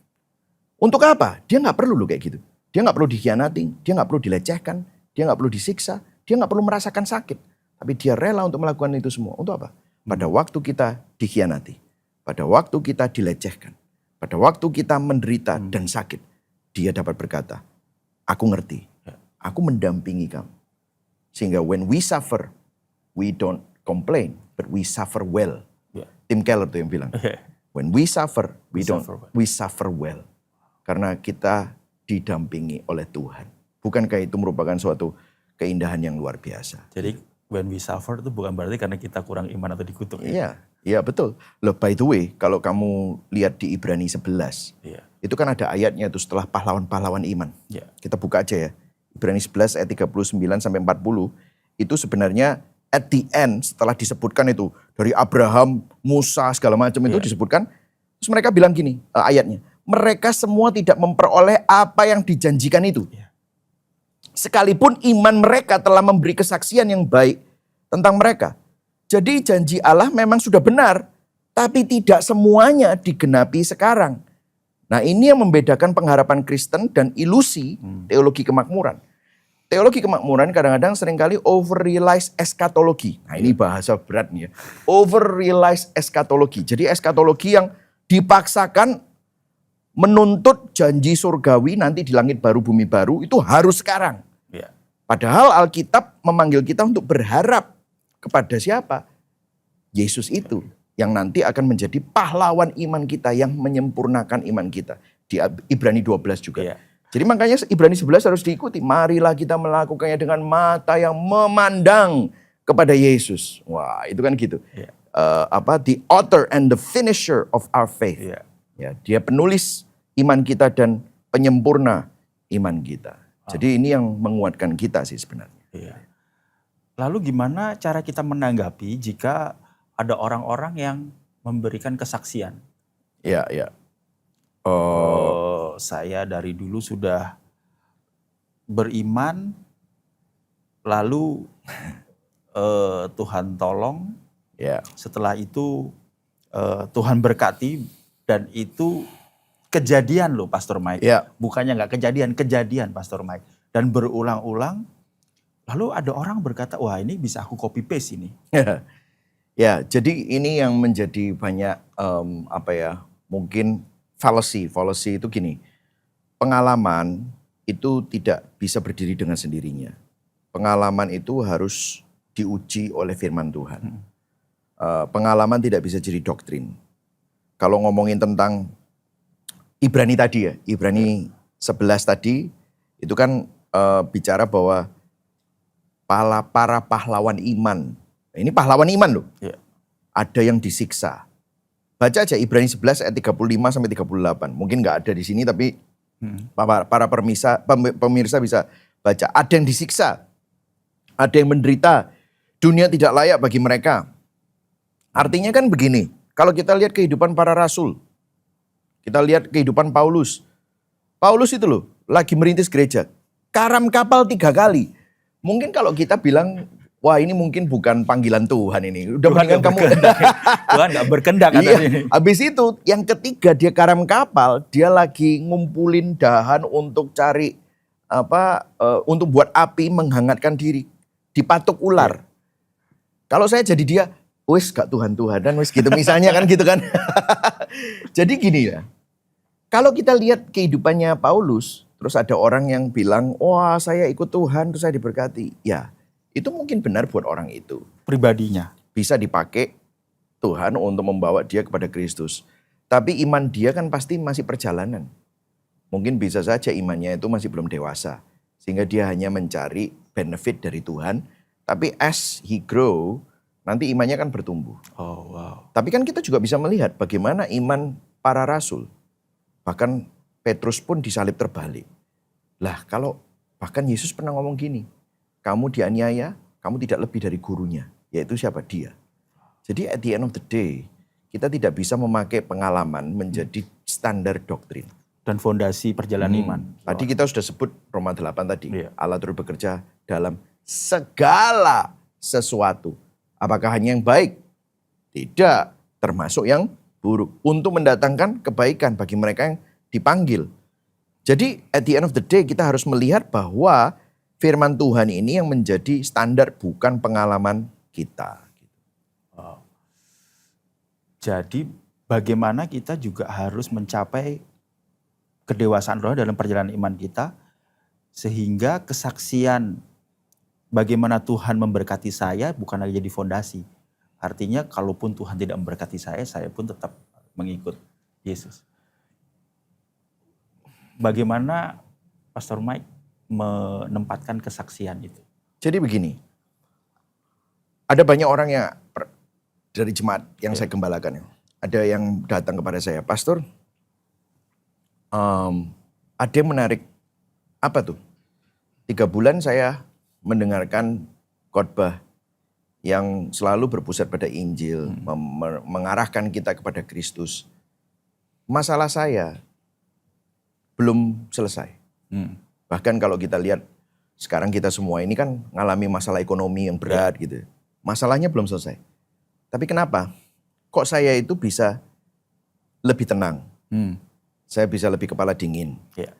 Untuk apa? Dia nggak perlu loh kayak gitu. Dia nggak perlu dikhianati, dia nggak perlu dilecehkan, dia nggak perlu disiksa, dia nggak perlu merasakan sakit. Tapi dia rela untuk melakukan itu semua. Untuk apa? Pada waktu kita dikhianati, pada waktu kita dilecehkan, pada waktu kita menderita dan sakit, dia dapat berkata, aku ngerti, aku mendampingi kamu. Sehingga when we suffer, we don't complain, but we suffer well. Tim Keller tuh yang bilang. When we suffer, we suffer well. Karena kita didampingi oleh Tuhan. Bukankah itu merupakan suatu keindahan yang luar biasa? Jadi when we suffer itu bukan berarti karena kita kurang iman atau dikutuk. Iya betul. Loh, by the way, kalau kamu lihat di Ibrani 11, itu kan ada ayatnya itu setelah pahlawan-pahlawan iman. Kita buka aja ya. Ibrani 11 ayat 39 sampai 40, itu sebenarnya at the end setelah disebutkan itu dari Abraham, Musa segala macam itu disebutkan, terus mereka bilang gini ayatnya, mereka semua tidak memperoleh apa yang dijanjikan itu. Sekalipun iman mereka telah memberi kesaksian yang baik tentang mereka. Jadi janji Allah memang sudah benar, tapi tidak semuanya digenapi sekarang. Nah ini yang membedakan pengharapan Kristen dan ilusi teologi kemakmuran. Teologi kemakmuran kadang-kadang seringkali over-realize eskatologi. Nah ini bahasa berat nih ya. Over-realize eskatologi. Jadi eskatologi yang dipaksakan menuntut janji surgawi nanti di langit baru bumi baru itu harus sekarang. Ya. Padahal Alkitab memanggil kita untuk berharap kepada siapa? Yesus itu. Yang nanti akan menjadi pahlawan iman kita yang menyempurnakan iman kita. Di Ibrani 12 juga. Ya. Jadi makanya Ibrani 11 harus diikuti. Marilah kita melakukannya dengan mata yang memandang kepada Yesus. Wah itu kan gitu. Ya. The author and the finisher of our faith. Ya. Ya, dia penulis iman kita dan penyempurna iman kita. Jadi ini yang menguatkan kita sih sebenarnya. Ya. Lalu gimana cara kita menanggapi jika ada orang-orang yang memberikan kesaksian? Ya, ya. Saya dari dulu sudah beriman, lalu Tuhan tolong, Ya. setelah itu Tuhan berkati, dan itu kejadian loh Pastor Mike. Ya. Bukannya nggak kejadian Pastor Mike. Dan berulang-ulang, lalu ada orang berkata, wah ini bisa aku copy paste ini. Ya, jadi ini yang menjadi banyak mungkin fallacy. Fallacy itu gini, pengalaman itu tidak bisa berdiri dengan sendirinya. Pengalaman itu harus diuji oleh firman Tuhan. Pengalaman tidak bisa jadi doktrin. Kalau ngomongin tentang Ibrani tadi ya, Ibrani 11 tadi, itu kan bicara bahwa para pahlawan iman. Ini pahlawan iman loh. Ya. Ada yang disiksa. Baca aja Ibrani 11 ayat 35 sampai 38. Mungkin nggak ada di sini tapi para pemirsa bisa baca. Ada yang disiksa. Ada yang menderita. Dunia tidak layak bagi mereka. Artinya kan begini. Kalau kita lihat kehidupan para rasul. Kita lihat kehidupan Paulus. Paulus itu loh lagi merintis gereja. Karam kapal 3 kali. Mungkin kalau kita bilang, wah ini mungkin bukan panggilan Tuhan ini. Udah mendingan kamu. Tuhan gak berkendak atas iya, ini. habis itu yang ketiga dia karam kapal, dia lagi ngumpulin dahan untuk cari untuk buat api menghangatkan diri. Dipatuk ular. Kalau saya jadi dia, wis gak Tuhan-Tuhanan, wis gitu misalnya kan gitu kan. Jadi gini ya, kalau kita lihat kehidupannya Paulus, terus ada orang yang bilang, wah saya ikut Tuhan, terus saya diberkati. Ya, itu mungkin benar buat orang itu. Pribadinya. Bisa dipakai Tuhan untuk membawa dia kepada Kristus. Tapi iman dia kan pasti masih perjalanan. Mungkin bisa saja imannya itu masih belum dewasa. Sehingga dia hanya mencari benefit dari Tuhan. Tapi as he grow, nanti imannya kan bertumbuh. Oh wow. Tapi kan kita juga bisa melihat bagaimana iman para rasul. Bahkan Petrus pun disalib terbalik. Lah kalau bahkan Yesus pernah ngomong gini. Kamu dianiaya, kamu tidak lebih dari gurunya. Yaitu siapa? Dia. Jadi at the end of the day, kita tidak bisa memakai pengalaman menjadi standar doktrin. Dan fondasi perjalanan iman. Tadi kita sudah sebut Roma 8 tadi. Iya. Allah turut bekerja dalam segala sesuatu. Apakah hanya yang baik? Tidak. Termasuk yang buruk. Untuk mendatangkan kebaikan bagi mereka yang dipanggil. Jadi at the end of the day kita harus melihat bahwa firman Tuhan ini yang menjadi standar bukan pengalaman kita. Wow. Jadi bagaimana kita juga harus mencapai kedewasaan roh dalam perjalanan iman kita. Sehingga kesaksian bagaimana Tuhan memberkati saya bukan lagi jadi fondasi. Artinya kalaupun Tuhan tidak memberkati saya pun tetap mengikut Yesus. Bagaimana Pastor Mike menempatkan kesaksian itu? Jadi begini, ada banyak orang yang dari jemaat yang saya gembalakan. Ada yang datang kepada saya, Pastor, ada yang menarik. Apa tuh? 3 bulan saya mendengarkan khotbah yang selalu berpusat pada Injil, mengarahkan kita kepada Kristus. Masalah saya belum selesai. Bahkan kalau kita lihat sekarang kita semua ini kan ngalami masalah ekonomi yang berat gitu. Masalahnya belum selesai. Tapi kenapa? Kok saya itu bisa lebih tenang? Saya bisa lebih kepala dingin. Ya.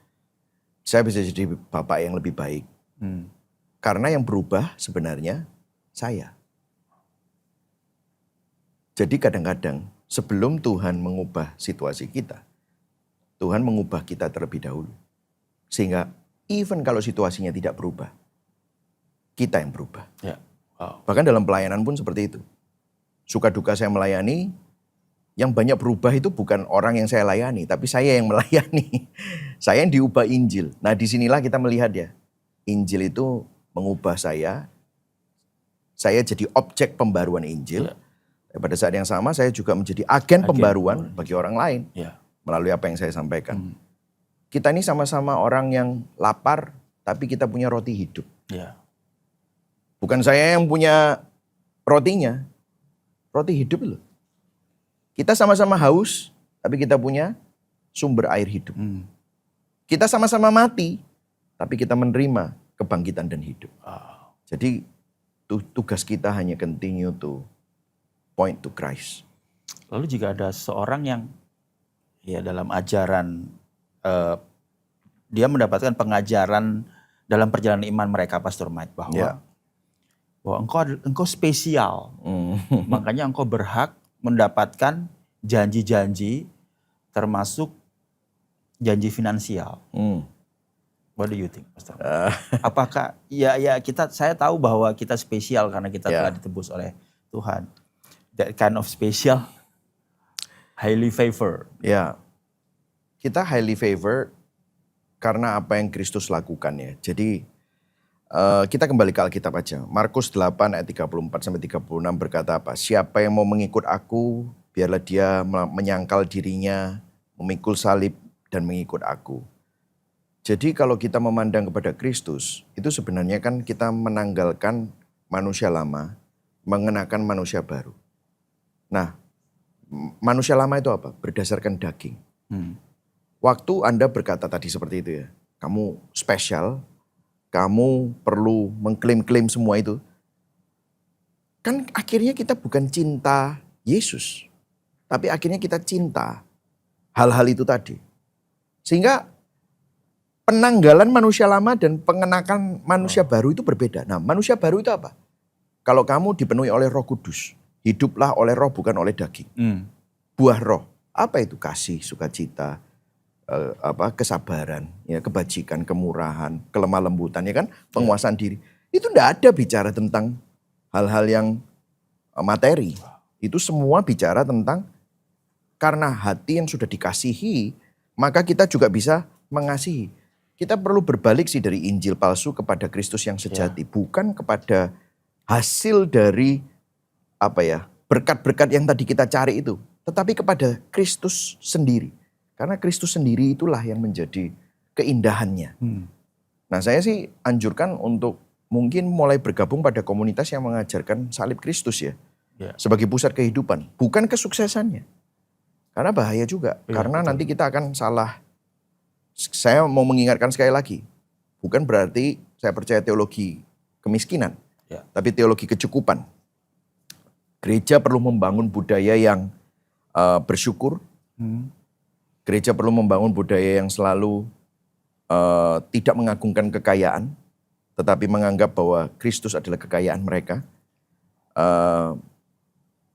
Saya bisa jadi bapak yang lebih baik. Karena yang berubah sebenarnya saya. Jadi kadang-kadang sebelum Tuhan mengubah situasi kita, Tuhan mengubah kita terlebih dahulu. Sehingga even kalau situasinya tidak berubah, kita yang berubah. Ya. Wow. Bahkan dalam pelayanan pun seperti itu. Suka duka saya melayani, yang banyak berubah itu bukan orang yang saya layani, tapi saya yang melayani. Saya yang diubah Injil. Nah disinilah kita melihat ya, Injil itu mengubah saya jadi objek pembaruan Injil. Ya. Pada saat yang sama saya juga menjadi agen pembaruan bagi orang lain. Ya. Melalui apa yang saya sampaikan. Kita ini sama-sama orang yang lapar, tapi kita punya roti hidup. Ya. Bukan saya yang punya rotinya, roti hidup loh. Kita sama-sama haus, tapi kita punya sumber air hidup. Kita sama-sama mati, tapi kita menerima kebangkitan dan hidup. Wow. Jadi tugas kita hanya continue to point to Christ. Lalu jika ada seorang yang ya dalam ajaran, dia mendapatkan pengajaran dalam perjalanan iman mereka, Pastor Mike, bahwa engkau spesial, makanya engkau berhak mendapatkan janji-janji, termasuk janji finansial. What do you think, Pastor? Apakah saya tahu bahwa kita spesial karena kita telah ditebus oleh Tuhan. That kind of special, highly favored. Ya, kita highly favored karena apa yang Kristus lakukan ya. Jadi kita kembali ke Alkitab aja. Markus 8 ayat 34-36 berkata apa? Siapa yang mau mengikut aku, biarlah dia menyangkal dirinya, memikul salib dan mengikut aku. Jadi kalau kita memandang kepada Kristus, itu sebenarnya kan kita menanggalkan manusia lama, mengenakan manusia baru. Nah, manusia lama itu apa? Berdasarkan daging. Waktu Anda berkata tadi seperti itu ya, kamu spesial, kamu perlu mengklaim-klaim semua itu. Kan akhirnya kita bukan cinta Yesus, tapi akhirnya kita cinta hal-hal itu tadi. Sehingga penanggalan manusia lama dan pengenakan manusia baru itu berbeda. Nah, manusia baru itu apa? Kalau kamu dipenuhi oleh Roh Kudus, hiduplah oleh roh bukan oleh daging. Buah roh, apa itu? Kasih, sukacita, kesabaran, ya, kebajikan, kemurahan, kelemah lembutan, ya kan, penguasaan diri. Itu enggak ada bicara tentang hal-hal yang materi. Itu semua bicara tentang karena hati yang sudah dikasihi, maka kita juga bisa mengasihi. Kita perlu berbalik sih dari Injil palsu kepada Kristus yang sejati, bukan kepada hasil dari berkat-berkat yang tadi kita cari itu, tetapi kepada Kristus sendiri. Karena Kristus sendiri itulah yang menjadi keindahannya. Nah, saya sih anjurkan untuk mungkin mulai bergabung pada komunitas yang mengajarkan salib Kristus ya. Sebagai pusat kehidupan, bukan kesuksesannya. Karena bahaya juga, karena nanti kita akan salah. Saya mau mengingatkan sekali lagi, bukan berarti saya percaya teologi kemiskinan, tapi teologi kecukupan. Gereja perlu membangun budaya yang bersyukur. Gereja perlu membangun budaya yang selalu tidak mengagungkan kekayaan, tetapi menganggap bahwa Kristus adalah kekayaan mereka.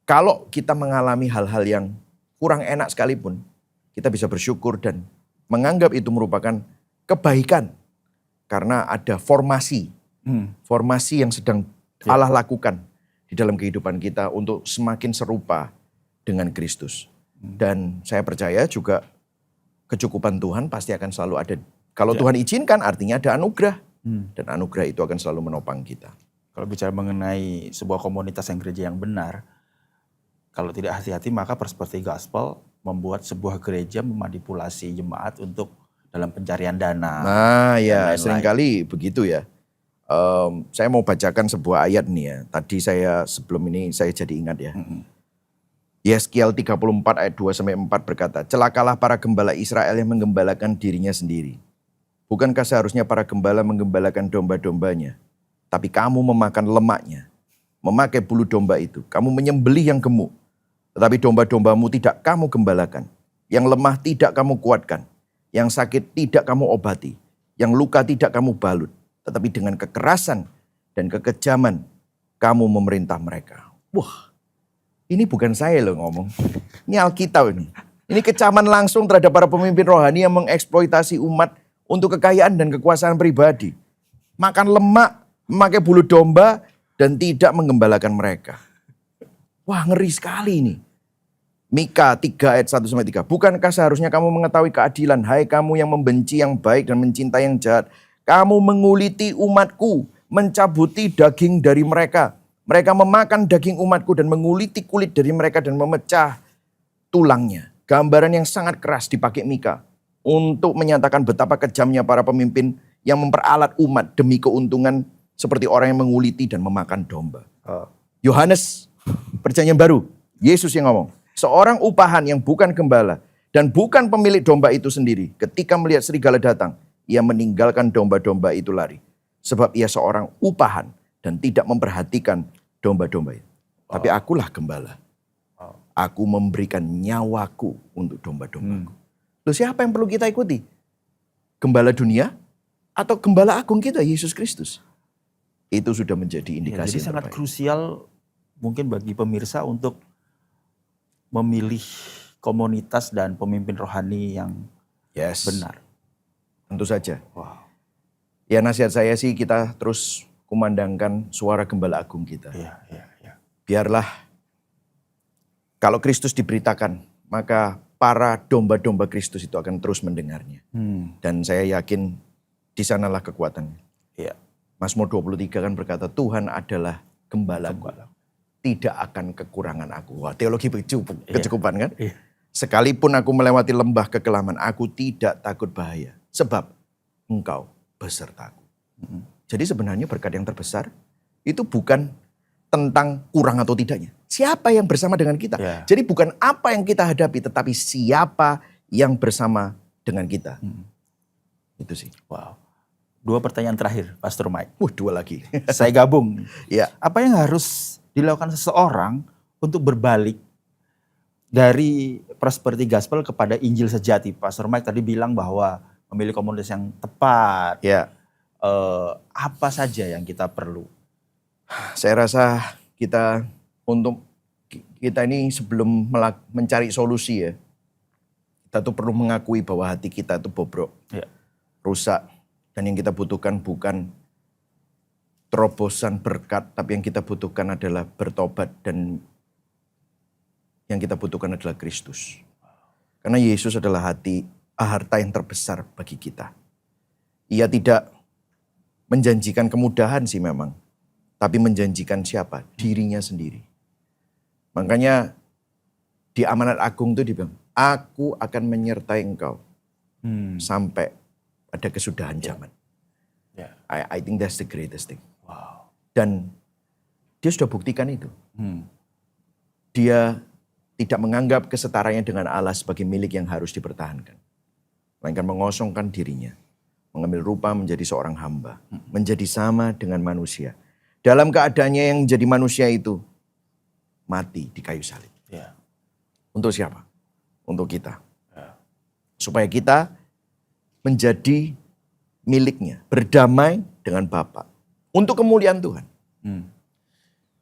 Kalau kita mengalami hal-hal yang kurang enak sekalipun, kita bisa bersyukur dan menganggap itu merupakan kebaikan. Karena ada formasi yang sedang Allah lakukan di dalam kehidupan kita untuk semakin serupa dengan Kristus. Dan saya percaya juga kecukupan Tuhan pasti akan selalu ada. Kalau Tuhan izinkan artinya ada anugerah. Dan anugerah itu akan selalu menopang kita. Kalau bicara mengenai sebuah komunitas yang gereja yang benar, kalau tidak hati-hati maka Prosperity Gospel membuat sebuah gereja memanipulasi jemaat untuk dalam pencarian dana. Nah ya, seringkali begitu ya. Saya mau bacakan sebuah ayat nih ya. Tadi sebelum ini saya jadi ingat ya. Yeskiel 34 ayat 2-4 berkata, celakalah para gembala Israel yang menggembalakan dirinya sendiri. Bukankah seharusnya para gembala menggembalakan domba-dombanya? Tapi kamu memakan lemaknya, memakai bulu domba itu. Kamu menyembelih yang gemuk, tetapi domba-dombamu tidak kamu gembalakan. Yang lemah tidak kamu kuatkan. Yang sakit tidak kamu obati. Yang luka tidak kamu balut. Tetapi dengan kekerasan dan kekejaman kamu memerintah mereka. Wah, ini bukan saya loh ngomong. Ini Alkitab ini. Ini kecaman langsung terhadap para pemimpin rohani yang mengeksploitasi umat untuk kekayaan dan kekuasaan pribadi. Makan lemak, memakai bulu domba, dan tidak menggembalakan mereka. Wah, ngeri sekali ini. Mika 3 ayat 1-3. Bukankah seharusnya kamu mengetahui keadilan, hai kamu yang membenci yang baik dan mencintai yang jahat. Kamu menguliti umatku, mencabuti daging dari mereka. Mereka memakan daging umatku dan menguliti kulit dari mereka dan memecah tulangnya. Gambaran yang sangat keras dipakai Mika untuk menyatakan betapa kejamnya para pemimpin yang memperalat umat demi keuntungan seperti orang yang menguliti dan memakan domba. Yohanes, perjanjian baru, Yesus yang ngomong. Seorang upahan yang bukan gembala dan bukan pemilik domba itu sendiri. Ketika melihat serigala datang, ia meninggalkan domba-domba itu lari. Sebab ia seorang upahan dan tidak memperhatikan domba-domba itu. Tapi akulah gembala. Aku memberikan nyawaku untuk domba-dombaku. Loh, siapa yang perlu kita ikuti? Gembala dunia atau gembala agung kita, Yesus Kristus? Itu sudah menjadi indikasi jadi sangat terbaik. krusial mungkin bagi pemirsa untuk memilih komunitas dan pemimpin rohani yang benar. Tentu saja. Wow. Ya, nasihat saya sih kita terus kumandangkan suara gembala agung kita. Ya. Biarlah kalau Kristus diberitakan, maka para domba-domba Kristus itu akan terus mendengarnya. Dan saya yakin di sanalah kekuatannya. Ya. Mazmur 23 kan berkata, Tuhan adalah gembalaku. Tidak akan kekurangan aku. Wah, teologi kecukupan kan? Iya. Sekalipun aku melewati lembah kekelaman, aku tidak takut bahaya. Sebab engkau besertaku. Jadi sebenarnya berkat yang terbesar itu bukan tentang kurang atau tidaknya. Siapa yang bersama dengan kita. Ya. Jadi bukan apa yang kita hadapi, tetapi siapa yang bersama dengan kita. Itu sih. Wow. 2 pertanyaan terakhir, Pastor Mike. 2 lagi. Saya gabung. Ya. Apa yang harus dilakukan seseorang untuk berbalik dari prosperity gospel kepada Injil sejati? Pastor Mike tadi bilang bahwa memilih komunitas yang tepat. Ya. Apa saja yang kita perlu? Saya rasa kita ini sebelum mencari solusi ya, kita tuh perlu mengakui bahwa hati kita tuh bobrok, rusak. Dan yang kita butuhkan bukan terobosan berkat, tapi yang kita butuhkan adalah bertobat, dan yang kita butuhkan adalah Kristus. Karena Yesus adalah harta yang terbesar bagi kita. Ia tidak menjanjikan kemudahan sih memang, tapi menjanjikan siapa? Dirinya sendiri. Makanya di amanat agung itu dibilang, aku akan menyertai engkau sampai pada kesudahan zaman. I think that's the greatest thing. Wow. Dan dia sudah buktikan itu. Dia tidak menganggap kesetaranya dengan Allah sebagai milik yang harus dipertahankan. Melainkan mengosongkan dirinya. Mengambil rupa menjadi seorang hamba. Menjadi sama dengan manusia. Dalam keadaannya yang menjadi manusia itu, mati di kayu salib. Untuk siapa? Untuk kita. Supaya kita menjadi miliknya, berdamai dengan Bapa untuk kemuliaan Tuhan.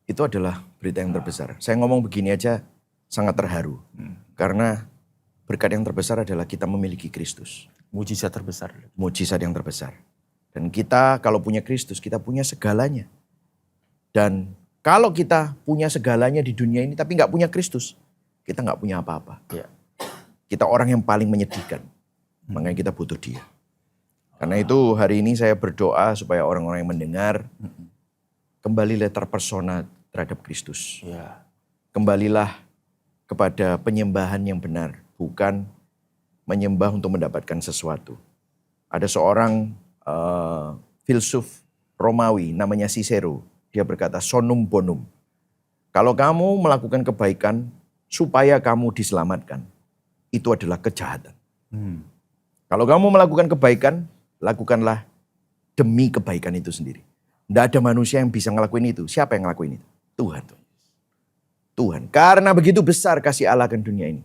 Itu adalah berita yang terbesar. Saya ngomong begini aja sangat terharu. Karena berkat yang terbesar adalah kita memiliki Kristus. Mujizat terbesar. Mujizat yang terbesar. Dan kita kalau punya Kristus, kita punya segalanya. Dan kalau kita punya segalanya di dunia ini tapi nggak punya Kristus, kita nggak punya apa-apa. Kita orang yang paling menyedihkan. Makanya kita butuh Dia. Karena itu hari ini saya berdoa supaya orang-orang yang mendengar kembalilah terpersona terhadap Kristus. Kembalilah kepada penyembahan yang benar, bukan menyembah untuk mendapatkan sesuatu. Ada seorang filsuf Romawi namanya Cicero. Dia berkata, sonum bonum. Kalau kamu melakukan kebaikan supaya kamu diselamatkan, itu adalah kejahatan. Kalau kamu melakukan kebaikan, lakukanlah demi kebaikan itu sendiri. Tidak ada manusia yang bisa ngelakuin itu. Siapa yang ngelakuin itu? Tuhan. Tuhan. Karena begitu besar kasih Allah akan dunia ini.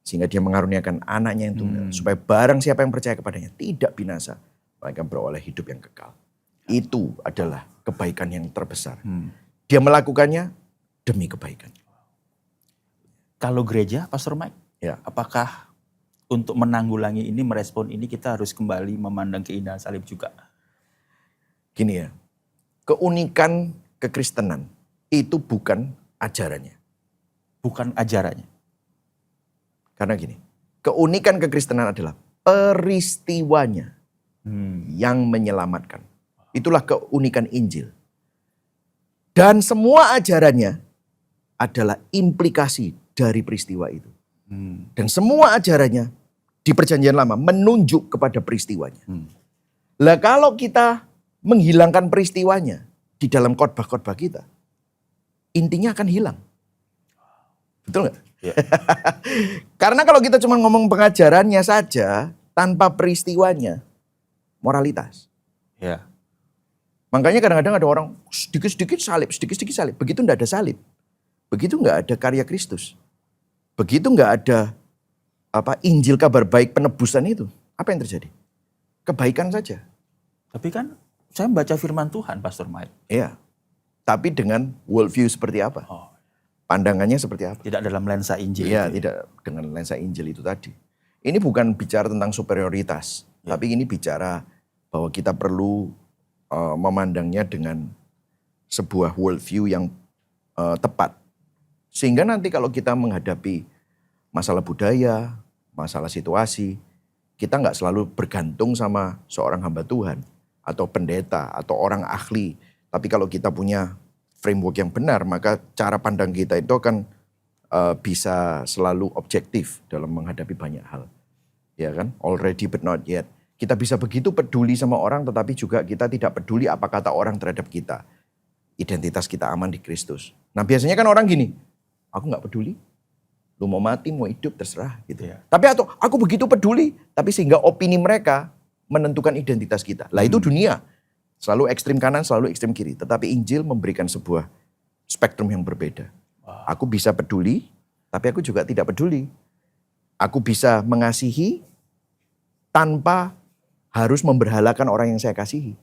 Sehingga dia mengaruniakan anaknya yang tunggal. Supaya barang siapa yang percaya kepadanya tidak binasa. Mereka beroleh hidup yang kekal. Itu adalah kebaikan yang terbesar. Dia melakukannya demi kebaikan. Kalau gereja, Pastor Mike, Ya. apakah untuk menanggulangi ini, merespon ini, kita harus kembali memandang keindahan salib juga? Gini ya, keunikan kekristenan itu bukan ajarannya. Bukan ajarannya. Karena gini, keunikan kekristenan adalah peristiwanya yang menyelamatkan. Itulah keunikan Injil. Dan semua ajarannya adalah implikasi dari peristiwa itu. Dan semua ajarannya di Perjanjian Lama menunjuk kepada peristiwanya. Lah kalau kita menghilangkan peristiwanya di dalam khotbah-khotbah kita, intinya akan hilang. Betul nggak? Ya. Karena kalau kita cuma ngomong pengajarannya saja, tanpa peristiwanya, moralitas. Ya. Makanya kadang-kadang ada orang sedikit-sedikit salib, sedikit-sedikit salib. Begitu enggak ada salib. Begitu enggak ada karya Kristus. Begitu enggak ada Injil kabar baik penebusan itu. Apa yang terjadi? Kebaikan saja. Tapi kan saya membaca firman Tuhan, Pastor Mike. Iya. Tapi dengan worldview seperti apa? Pandangannya seperti apa? Tidak dalam lensa Injil. Iya, tidak dengan lensa Injil itu tadi. Ini bukan bicara tentang superioritas. Tapi ini bicara bahwa kita perlu memandangnya dengan sebuah worldview yang tepat. Sehingga nanti kalau kita menghadapi masalah budaya, masalah situasi, kita nggak selalu bergantung sama seorang hamba Tuhan atau pendeta atau orang ahli. Tapi kalau kita punya framework yang benar, maka cara pandang kita itu akan bisa selalu objektif dalam menghadapi banyak hal. Ya kan? Already but not yet. Kita bisa begitu peduli sama orang, tetapi juga kita tidak peduli apa kata orang terhadap kita. Identitas kita aman di Kristus. Nah biasanya kan orang gini, aku nggak peduli. Lu mau mati, mau hidup, terserah gitu. Ya. Tapi atau aku begitu peduli, tapi sehingga opini mereka menentukan identitas kita. Lah itu dunia. Selalu ekstrim kanan, selalu ekstrim kiri. Tetapi Injil memberikan sebuah spektrum yang berbeda. Aku bisa peduli, tapi aku juga tidak peduli. Aku bisa mengasihi tanpa harus memberhalakan orang yang saya kasihi.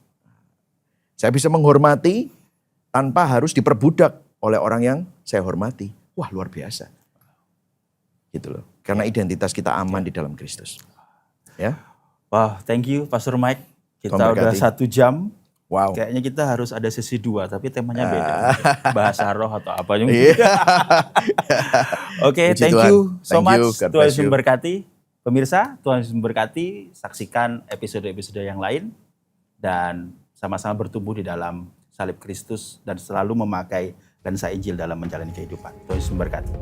Saya bisa menghormati tanpa harus diperbudak oleh orang yang saya hormati. Wah, luar biasa. Gitu loh. Karena identitas kita aman di dalam Kristus. Ya. Wah, thank you Pastor Mike. Kita Tuhan udah berkati. 1 jam. Wow. Kayaknya kita harus ada sesi 2, tapi temanya beda. Bahasa roh atau apa. Oke, thank you so much. Tuhan Yesus memberkati. Pemirsa, Tuhan Yesus memberkati. Saksikan episode-episode yang lain. Dan sama-sama bertumbuh di dalam salib Kristus. Dan selalu memakai lensa Injil dalam menjalani kehidupan. Tuhan Yesus memberkati.